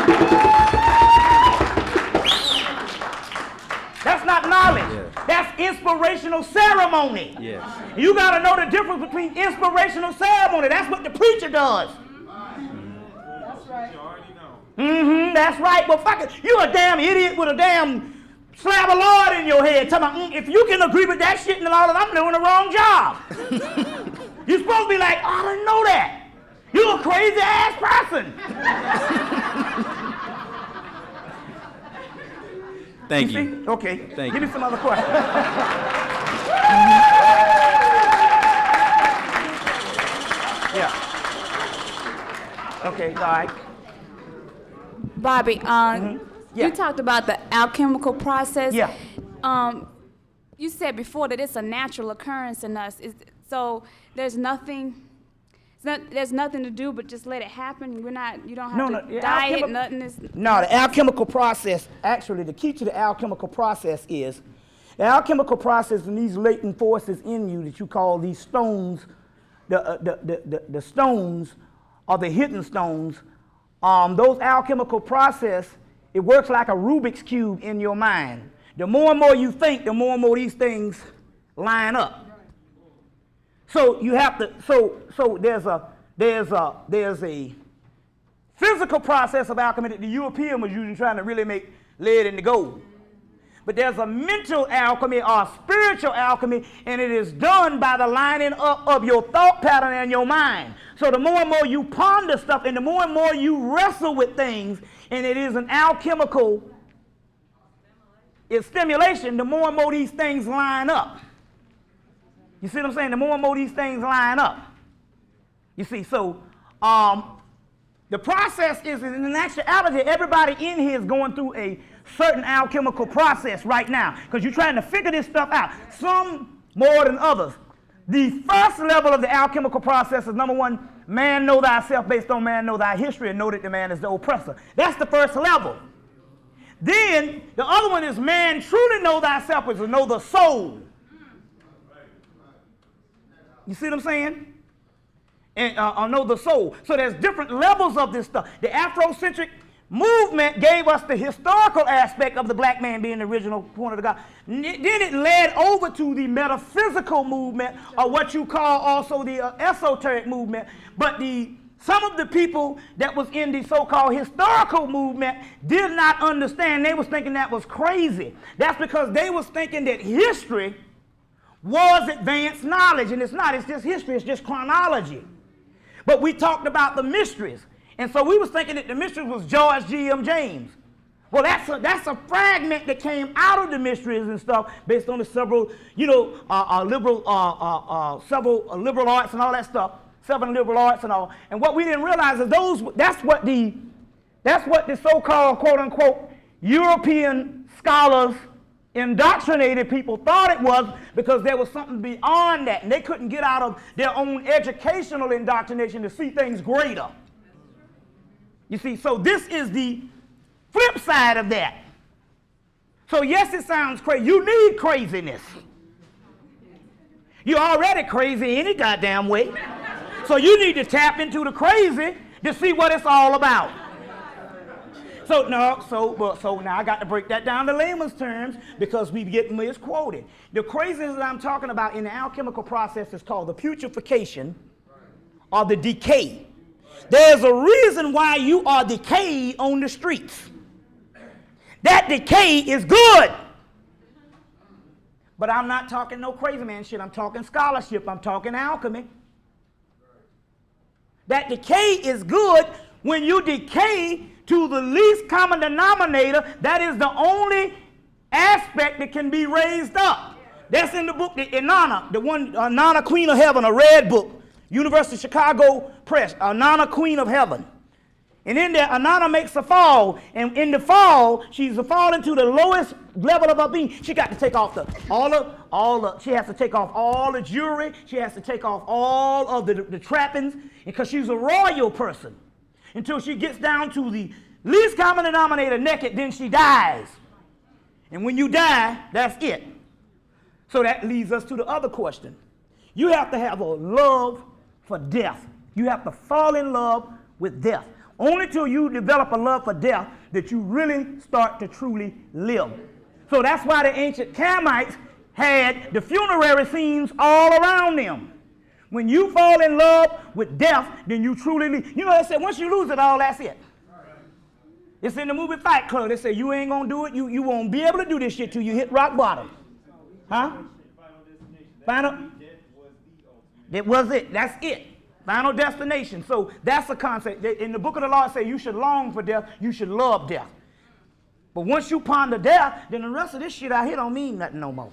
That's not knowledge. Yeah. That's inspirational ceremony. Yes. You got to know the difference between inspirational ceremony. That's what the preacher does. That's right. That's right. Well, fuck it. You a damn idiot with a damn slab of Lord in your head. Talking about, if you can agree with that shit and all that, I'm doing the wrong job. You're supposed to be like, I didn't know that. You're a crazy ass person. Thank you. Okay. Thank Give you. me some other questions. Yeah. Okay, all right. Bobby, Yeah. you talked about the alchemical process. Yeah. You said before that it's a natural occurrence in us. So there's nothing. There's nothing to do but just let it happen. You don't have to diet. Nothing is. No, the alchemical process. Actually, the key to the alchemical process is the alchemical process and these latent forces in you that you call these stones. The stones are the hidden stones. Those alchemical process, it works like a Rubik's Cube in your mind. The more and more you think, the more and more these things line up. So you have to. So there's a physical process of alchemy that the European was using, trying to really make lead into gold. But there's a mental alchemy or spiritual alchemy, and it is done by the lining up of your thought pattern and your mind. So the more and more you ponder stuff, and the more and more you wrestle with things, and it is an alchemical stimulation, the more and more these things line up. You see what I'm saying? The more and more these things line up. You see, so the process is, in actuality, everybody in here is going through a certain alchemical process right now because you're trying to figure this stuff out, some more than others. The first level of the alchemical process is, number one, man know thyself based on man know thy history and know that the man is the oppressor. That's the first level. Then the other one is man truly know thyself is to know the soul. You see what I'm saying? And know the soul. So there's different levels of this stuff. The Afrocentric movement gave us the historical aspect of the black man being the original point of the God. Then it led over to the metaphysical movement, or what you call also the esoteric movement. But some of the people that was in the so-called historical movement did not understand. They was thinking that was crazy. That's because they was thinking that history was advanced knowledge, and it's not. It's just history. It's just chronology. But we talked about the mysteries. And so we was thinking that the mysteries was George G.M. James. Well, that's a fragment that came out of the mysteries and stuff based on the several, liberal arts and all that stuff, 7 liberal arts and all. And what we didn't realize is that's what the so-called quote unquote European scholars, indoctrinated people thought it was, because there was something beyond that, and they couldn't get out of their own educational indoctrination to see things greater. You see, so this is the flip side of that. So yes, it sounds crazy. You need craziness. You're already crazy any goddamn way. So you need to tap into the crazy to see what it's all about. So now I got to break that down to layman's terms, because we get misquoted. The craziness that I'm talking about in the alchemical process is called the putrefaction or the decay. There's a reason why you are decayed on the streets. That decay is good. But I'm not talking no crazy man shit. I'm talking scholarship. I'm talking alchemy. That decay is good when you decay to the least common denominator. That is the only aspect that can be raised up. That's in the book, the Inanna, the one, Inanna Queen of Heaven, a red book, University of Chicago Press, Inanna Queen of Heaven. And in there, Inanna makes a fall, and in the fall, she's falling to the lowest level of her being. She got to take off she has to take off all the jewelry. She has to take off all of the trappings, because she's a royal person. Until she gets down to the least common denominator naked, then she dies. And when you die, that's it. So that leads us to the other question. You have to have a love for death. You have to fall in love with death. Only till you develop a love for death that you really start to truly live. So that's why the ancient Hemmites had the funerary scenes all around them. When you fall in love with death, then you truly live. You know, they said once you lose it all, that's it. It's in the movie Fight Club. They say you ain't gonna do it. You won't be able to do this shit till you hit rock bottom. Huh? Final. That was it. That's it. Final destination. So that's a concept. In the book of the law, it says you should long for death. You should love death. But once you ponder death, then the rest of this shit out here don't mean nothing no more.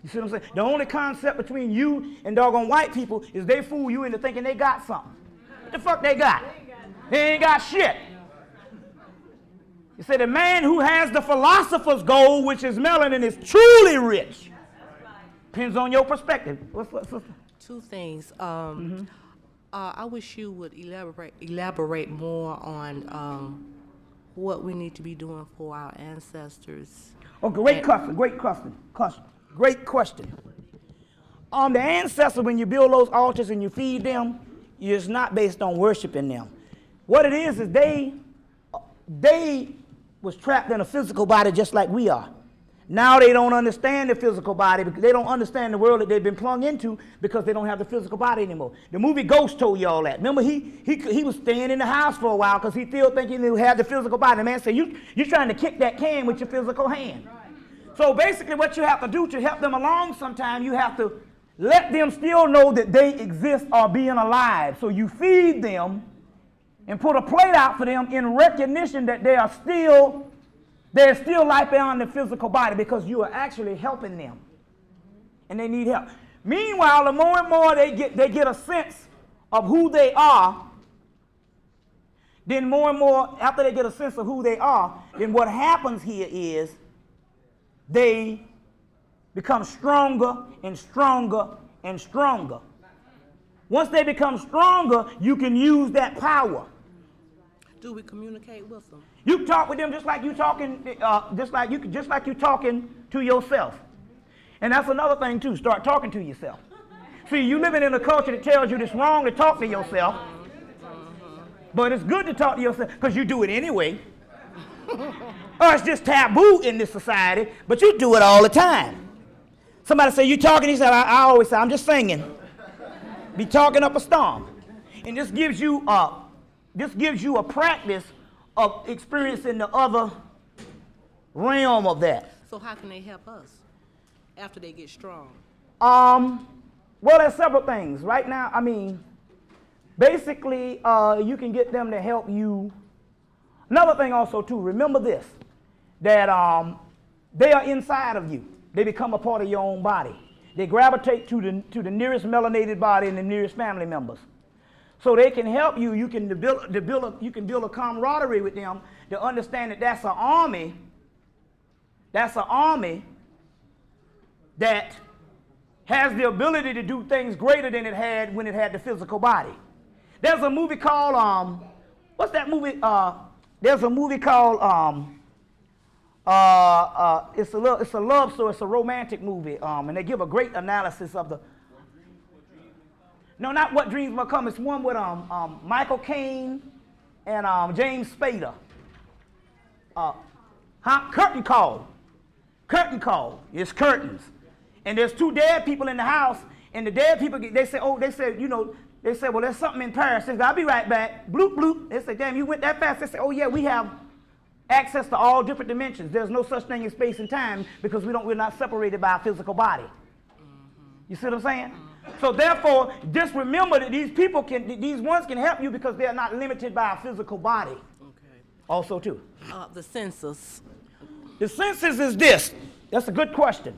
You see what I'm saying? The only concept between you and doggone white people is they fool you into thinking they got something. What the fuck they got? They ain't got shit. You say the man who has the philosopher's gold, which is melanin, is truly rich. Depends on your perspective. What's 2 things. I wish you would elaborate more on what we need to be doing for our ancestors. Oh, great question. Great question. The ancestors, when you build those altars and you feed them, it's not based on worshiping them. What it is they was trapped in a physical body just like we are. Now they don't understand the physical body, because they don't understand the world that they've been plunged into, because they don't have the physical body anymore. The movie Ghost told you all that. Remember, he was staying in the house for a while because he still thinking he had the physical body. The man said, you're trying to kick that can with your physical hand. So basically what you have to do to help them along sometime, you have to let them still know that they exist or being alive. So you feed them and put a plate out for them in recognition that there's still life beyond the physical body, because you are actually helping them. And they need help. Meanwhile, the more and more they get a sense of who they are, then more and more, after they get a sense of who they are, then what happens here is they become stronger and stronger and stronger. Once they become stronger, you can use that power. Do we communicate with them? You talk with them just like you talking to yourself. And that's another thing too. Start talking to yourself. See, you living in a culture that tells you it's wrong to talk to yourself, but it's good to talk to yourself because you do it anyway. Or it's just taboo in this society, but you do it all the time. Somebody say, you talking? He said, I always say, I'm just singing. Be talking up a storm. And this gives you a practice of experiencing the other realm of that. So how can they help us after they get strong? Well, there's several things. Right now, I mean, basically, you can get them to help you. Another thing also, too, remember this, that they are inside of you. They become a part of your own body. They gravitate to the nearest melanated body and the nearest family members. So they can help you. You can build a camaraderie with them to understand that that's an army. That's an army that has the ability to do things greater than it had when it had the physical body. There's a movie called what's that movie? There's a movie called it's a love story. It's a romantic movie, and they give a great analysis of the. No, not What Dreams Will Come. It's one with Michael Caine and James Spader. Curtain Call. Curtain Call. It's curtains. And there's two dead people in the house, and the dead people, they say, well, there's something in Paris. They say, I'll be right back. Bloop, bloop. They say, damn, you went that fast. They say, oh, yeah, we have access to all different dimensions. There's no such thing as space and time because we're not separated by a physical body. You see what I'm saying? So therefore, just remember that these ones can help you because they're not limited by a physical body. Okay. Also, too. The census. The census is this. That's a good question.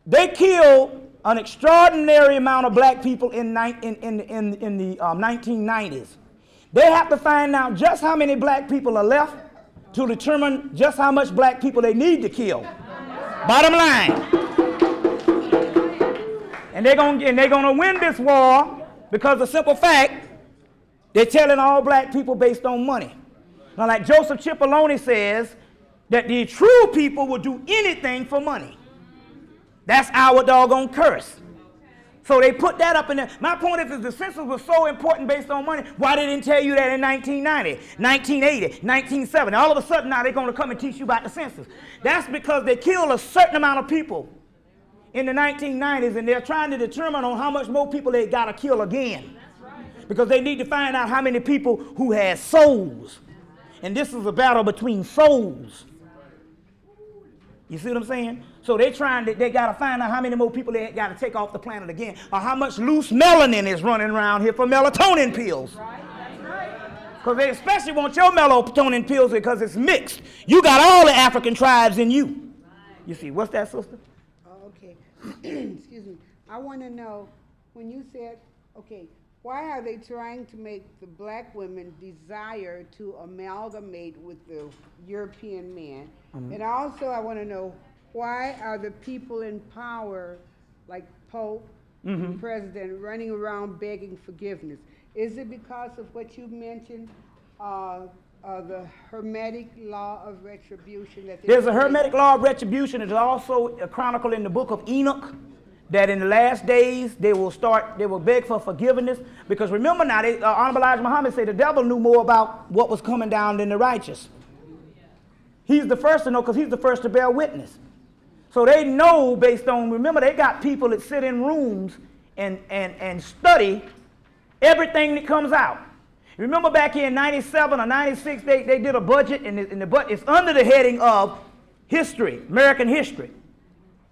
They killed an extraordinary amount of black people in the 1990s. They have to find out just how many black people are left to determine just how much black people they need to kill. Bottom line. And they're gonna win this war because the simple fact they're telling all black people based on money. Now, like Joseph Cipollone says, that the true people will do anything for money. That's our doggone curse. So they put that up in there. My point is, if the census was so important based on money, why they didn't tell you that in 1990, 1980, 1970? All of a sudden now they're going to come and teach you about the census. That's because they killed a certain amount of people in the 1990s, and they're trying to determine on how much more people they got to kill again. Because they need to find out how many people who has souls. And this is a battle between souls. You see what I'm saying? So they got to find out how many more people they got to take off the planet again, or how much loose melanin is running around here for melatonin pills. Because they especially want your melatonin pills because it's mixed. You got all the African tribes in you. You see, what's that, sister? Oh, okay. Excuse me. I want to know, when you said, okay, why are they trying to make the black women desire to amalgamate with the European man? Mm-hmm. And also I want to know, why are the people in power, like Pope, mm-hmm. the president, running around begging forgiveness? Is it because of what you mentioned, the Hermetic law of retribution? There's a Hermetic law of retribution. It's also chronicled in the book of Enoch, that in the last days they will beg for forgiveness. Because remember now, Honorable Elijah Muhammad said the devil knew more about what was coming down than the righteous. He's the first to know because he's the first to bear witness. So they know based on, remember, they got people that sit in rooms and study everything that comes out. Remember back in 97 or 96, they did a budget, and it's under the heading of history, American history.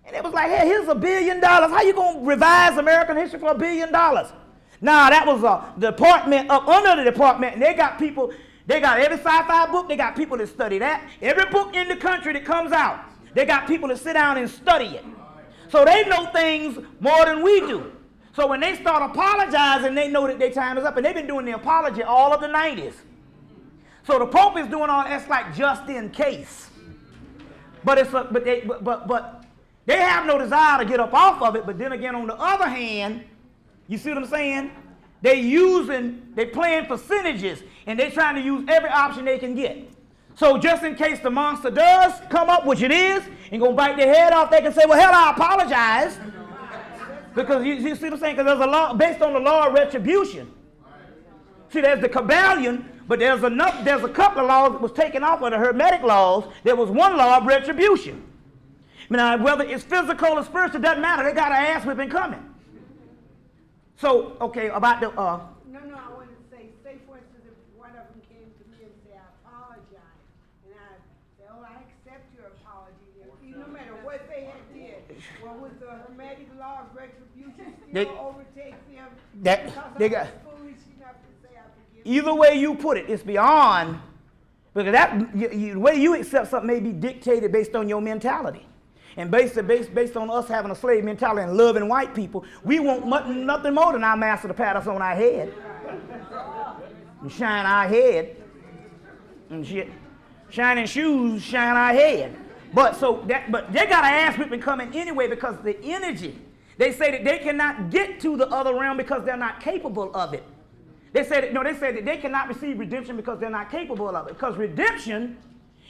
And it was like, hey, here's $1 billion. How you going to revise American history for $1 billion? Now, that was a department up under the department, and they got people, they got every sci-fi book, they got people that study that. Every book in the country that comes out, they got people that sit down and study it. So they know things more than we do. So when they start apologizing, they know that their time is up, and they've been doing the apology all of the 90s. So the Pope is doing all that's like just in case. But they have no desire to get up off of it. But then again, on the other hand, you see what I'm saying? They playing percentages, and they're trying to use every option they can get. So just in case the monster does come up, which it is, and gonna bite their head off, they can say, well, hell, I apologize. Because you see what I'm saying? Because there's a law based on the law of retribution. See, there's the Kabbalion, but there's a couple of laws that was taken off of the Hermetic laws. There was one law of retribution. Now, whether it's physical or spiritual, doesn't matter. They got an ass whipping coming. So, okay, about the... No, I want to say for instance, if one of them came to me and said, I apologize, and I said, oh, I accept your apology. No matter what they had did, well, with the Hermetic law of retribution still overtakes them because they I got, was foolish enough to say I forgive either way you put it, it's beyond, because the way you accept something may be dictated based on your mentality. And based on us having a slave mentality and loving white people, we want nothing more than our master to pat us on our head and shine our head and shit. Shining shoes shine our head. But they got an ass whipping coming anyway because the energy. They say that they cannot get to the other realm because they're not capable of it. They said that they cannot receive redemption because they're not capable of it. Because redemption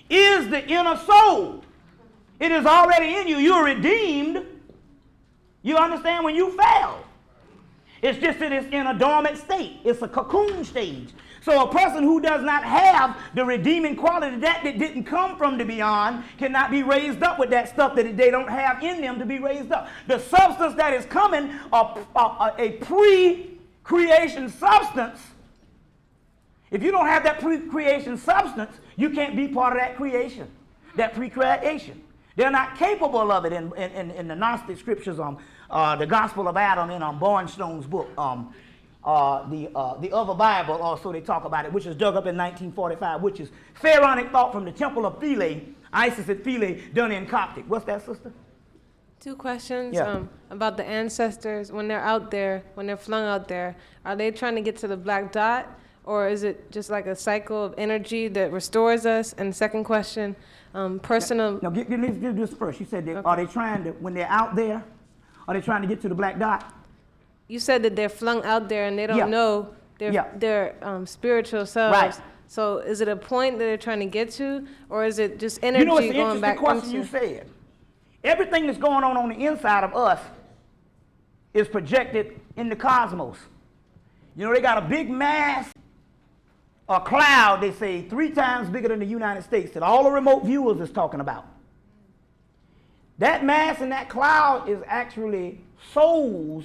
is the inner soul. It is already in you. You're redeemed. You understand when you fell. It's just that it's in a dormant state. It's a cocoon stage. So a person who does not have the redeeming quality, that didn't come from the beyond, cannot be raised up with that stuff that they don't have in them to be raised up. The substance that is coming, a pre-creation substance, if you don't have that pre-creation substance, you can't be part of that creation, that pre-creation. They're not capable of it in the Gnostic scriptures, the Gospel of Adam in Bornstone's book, the other Bible also they talk about it, which is dug up in 1945, which is pharaonic thought from the temple of Philae, Isis at Philae, done in Coptic. What's that, sister? 2 questions Yeah. about the ancestors. When they're out there, when they're flung out there, are they trying to get to the black dot, or is it just like a cycle of energy that restores us? And second question, personal... No, give this first. You said, are they trying to, when they're out there, are they trying to get to the black dot? You said that they're flung out there and they don't know their spiritual selves. Right. So is it a point that they're trying to get to, or is it just energy going back into... Question you said. Everything that's going on the inside of us is projected in the cosmos. You know, they got a big mass, a cloud, they say, 3 times bigger than the United States, that all the remote viewers is talking about. That mass and that cloud is actually souls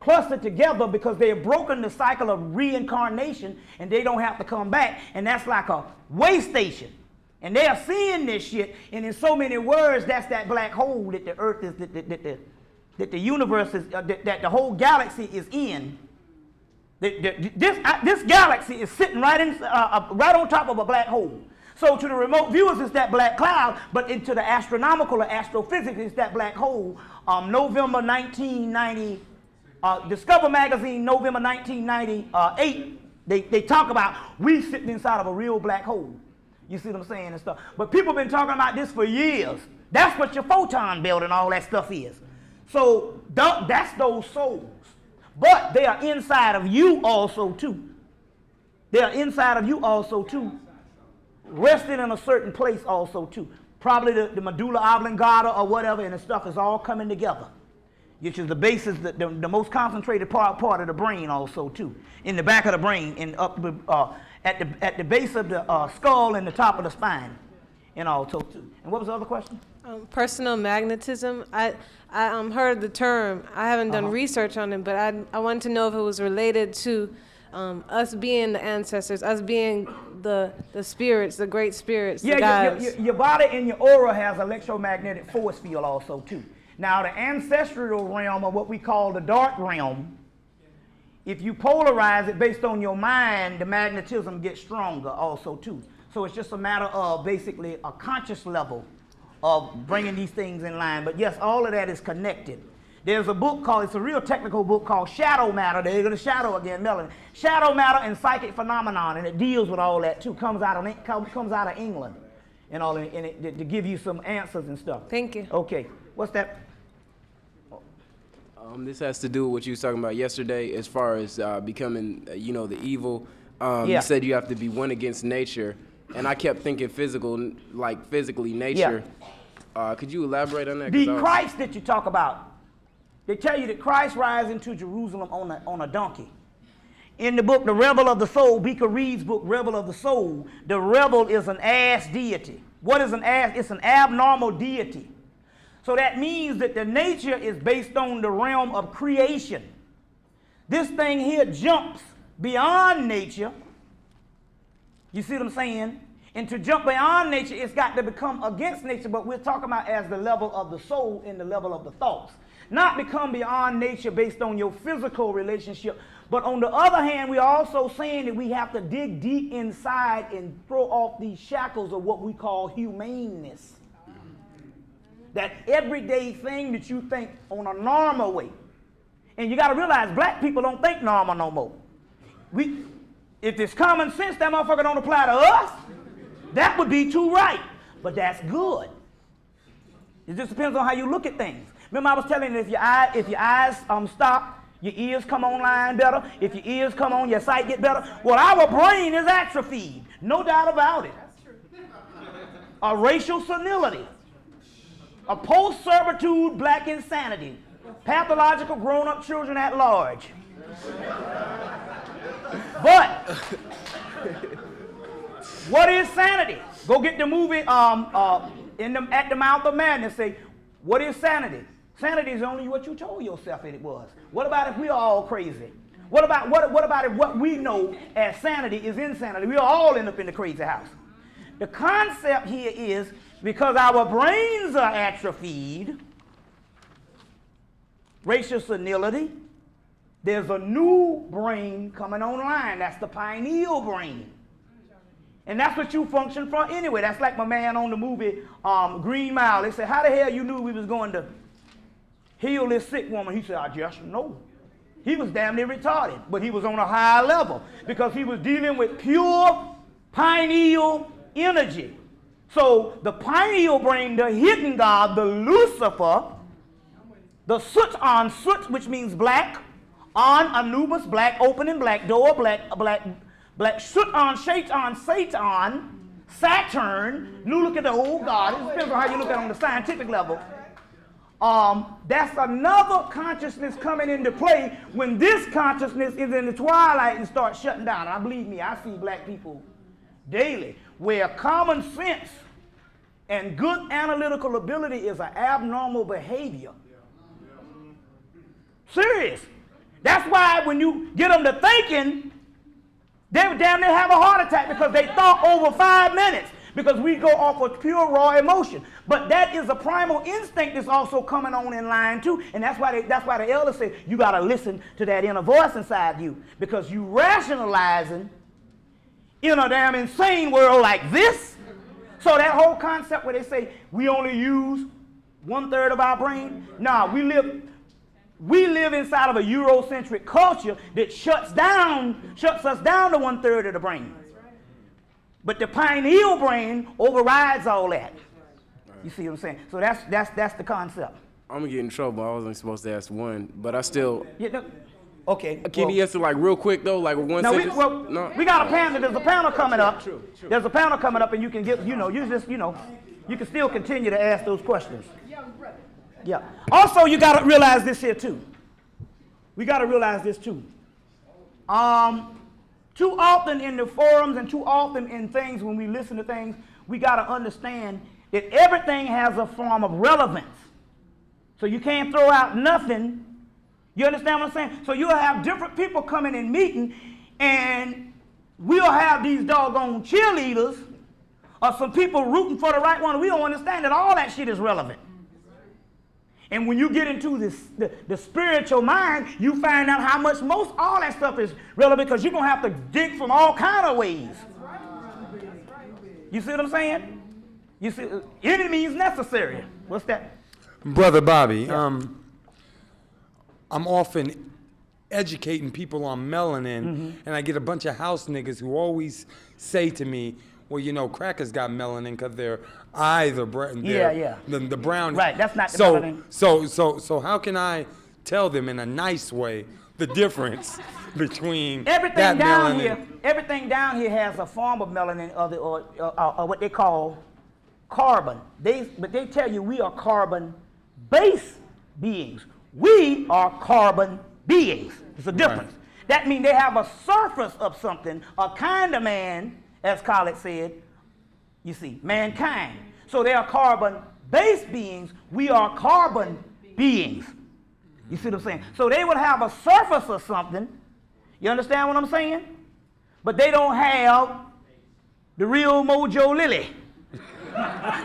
clustered together because they have broken the cycle of reincarnation and they don't have to come back. And that's like a way station. And they are seeing this shit, and in so many words, that's that black hole that the earth is, that the universe is, that the whole galaxy is in. This galaxy is sitting right on top of a black hole. So to the remote viewers, it's that black cloud, but into the astronomical or astrophysics, it's that black hole. November 1990, Discover Magazine, November 1998, they talk about we sitting inside of a real black hole. You see what I'm saying and stuff. But people have been talking about this for years. That's what your photon belt and all that stuff is. So that's those souls. But they are inside of you also too. They are inside of you also too. Resting in a certain place also too. Probably the medulla oblongata or whatever, and the stuff is all coming together. Which is the basis, the most concentrated part of the brain also too. In the back of the brain and up at the base of the skull and the top of the spine, and also too. And what was the other question? Personal magnetism. I heard the term. I haven't done research on it, but I wanted to know if it was related to us being the ancestors, us being the spirits, the great spirits, the gods. Your body and your aura has electromagnetic force field also too. Now the ancestral realm, or what we call the dark realm, if you polarize it based on your mind, the magnetism gets stronger also too. So it's just a matter of basically a conscious level of bringing these things in line. But yes, all of that is connected. There's a book called, it's a real technical book called Shadow Matter. They're going to shadow again, Melanie. Shadow Matter and Psychic Phenomenon, and it deals with all that too. Comes out of England, and all, and to give you some answers and stuff. Thank you. Okay, what's that? This has to do with what you was talking about yesterday, as far as becoming, the evil. You said you have to be one against nature, and I kept thinking physical, like physically nature. Yeah. Could you elaborate on that? The Christ that you talk about they tell you that Christ rides into Jerusalem on a donkey. In the book, The Rebel of the Soul, Beaker Reed's book, Rebel of the Soul, the rebel is an ass deity. What is an ass? It's an abnormal deity. So that means that the nature is based on the realm of creation. This thing here jumps beyond nature. You see what I'm saying? And to jump beyond nature, it's got to become against nature, but we're talking about as the level of the soul and the level of the thoughts. Not become beyond nature based on your physical relationship, but on the other hand, we're also saying that we have to dig deep inside and throw off these shackles of what we call humaneness. That everyday thing that you think on a normal way. And you got to realize black people don't think normal no more. If it's common sense, that motherfucker don't apply to us. That would be too right. But that's good. It just depends on how you look at things. Remember I was telling you, if your eyes stop, your ears come online better. If your ears come on, your sight get better. Well, our brain is atrophied. No doubt about it. A racial senility. A post-servitude black insanity. Pathological grown-up children at large. But what is sanity? Go get the movie At the Mouth of Madness. Say, what is sanity? Sanity is only what you told yourself it was. What about if we are all crazy? What about if what we know as sanity is insanity? We all end up in the crazy house. The concept here is because our brains are atrophied, racial senility, there's a new brain coming online. That's the pineal brain. And that's what you function from anyway. That's like my man on the movie Green Mile. They said, how the hell you knew we was going to heal this sick woman? He said, I just know. He was damn near retarded, but he was on a higher level because he was dealing with pure pineal energy. So the pineal brain, the hidden God, the Lucifer, the Soot, which means black, on Anubis, black, opening, black door, black, Soot, Shaitan, Satan, Saturn. You look at the whole God. It depends on how you look at it on the scientific level. That's another consciousness coming into play when this consciousness is in the twilight and starts shutting down. And believe me, I see black people daily where common sense and good analytical ability is an abnormal behavior. Serious. That's why when you get them to thinking, they would damn near have a heart attack because they thought over 5 minutes. Because we go off of pure raw emotion. But that is a primal instinct that's also coming on in line too. And that's why the elders say you got to listen to that inner voice inside you. Because you rationalizing in a damn insane world like this. So that whole concept where they say we only use 1/3 of our brain. Nah, we live inside of a Eurocentric culture that shuts us down to 1/3 of the brain. But the pineal brain overrides all that. You see what I'm saying? So that's the concept. I'm gonna get in trouble. I wasn't supposed to ask one, but I still. Yeah, no, okay. Can you answer like real quick though, like with one sentence? We got a panel. There's a panel coming up. True. There's a panel coming up, and you can get, you can still continue to ask those questions. Yeah. Also, you got to realize this here too. We got to realize this too. Too often in the forums and too often in things, when we listen to things, we got to understand that everything has a form of relevance. So you can't throw out nothing. You understand what I'm saying? So you'll have different people coming in meeting, and we'll have these doggone cheerleaders or some people rooting for the right one. We don't understand that all that shit is relevant. And when you get into the spiritual mind, you find out how much all that stuff is relevant because you're going to have to dig from all kind of ways. You see what I'm saying? You see, any means necessary. What's that? Brother Bobby, yeah. I'm often educating people on melanin, and I get a bunch of house niggas who always say to me, well, crackers got melanin because their eyes are brown. The brown. Right, that's not the melanin. So how can I tell them in a nice way the difference between everything down melanin? Here? Everything down here has a form of melanin, or what they call carbon. But they tell you we are carbon-based beings. We are carbon beings. It's a difference. Right. That means they have a surface of something, a kind of man, as Khaled said, you see, mankind. So they are carbon-based beings. We are carbon beings. You see what I'm saying? So they would have a surface of something. You understand what I'm saying? But they don't have the real Mojo Lily.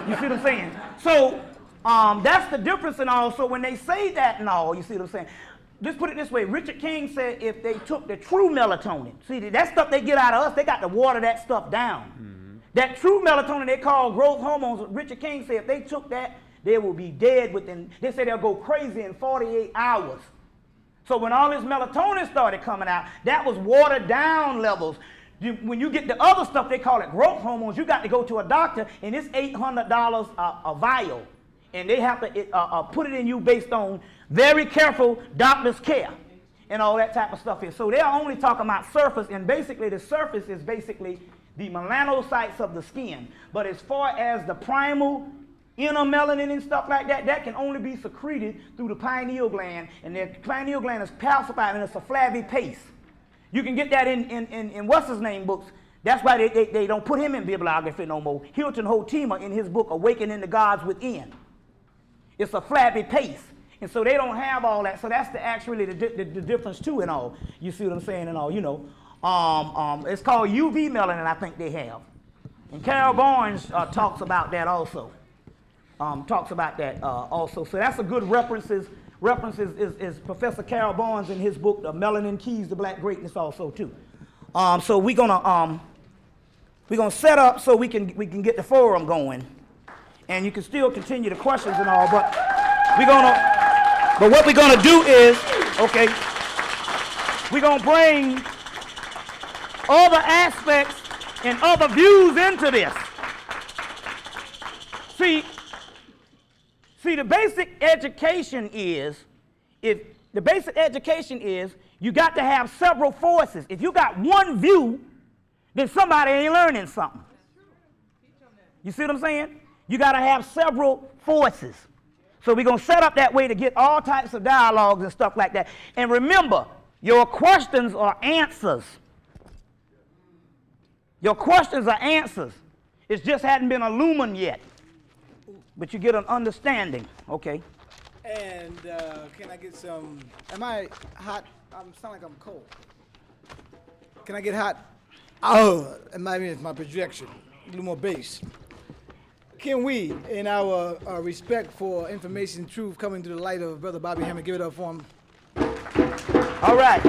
You see what I'm saying? So that's the difference and all. So when they say that and all, you see what I'm saying? Just put it this way. Richard King said if they took the true melatonin, see that stuff they get out of us, they got to water that stuff down. Mm-hmm. That true melatonin they call growth hormones, Richard King said if they took that, they will be dead within, they say they'll go crazy in 48 hours. So when all this melatonin started coming out, that was watered down levels. When you get the other stuff, they call it growth hormones, you got to go to a doctor, and it's $800 a vial. And they have to put it in you based on very careful doctor's care and all that type of stuff here. So they're only talking about surface, and basically the surface is basically the melanocytes of the skin. But as far as the primal inner melanin and stuff like that, that can only be secreted through the pineal gland, and the pineal gland is calcified and it's a flabby paste. You can get that in what's his name books. That's why they don't put him in bibliography no more. Hilton Hotima in his book Awakening the Gods Within. It's a flabby paste, and so they don't have all that. So that's the difference too and all. You see what I'm saying and all, you know. It's called UV melanin, I think they have. And Carol Barnes talks about that also. Also. So that's a good reference is Professor Carol Barnes in his book, The Melanin Keys to Black Greatness also too. So we're gonna set up so we can get the forum going. And you can still continue the questions and all, but what we're gonna do is, okay, we're gonna bring other aspects and other views into this. See, the basic education is, you got to have several forces. If you got one view, then somebody ain't learning something. You see what I'm saying? You got to have several forces. So we're going to set up that way to get all types of dialogues and stuff like that. And remember, your questions are answers. Your questions are answers. It just hadn't been illumined yet. But you get an understanding, okay? And can I get some, am I hot? I sound like I'm cold. Can I get hot? Oh, it might be my projection, a little more bass. Can we, in our respect for information and truth coming to the light of Brother Bobby Hemmitt, give it up for him? All right.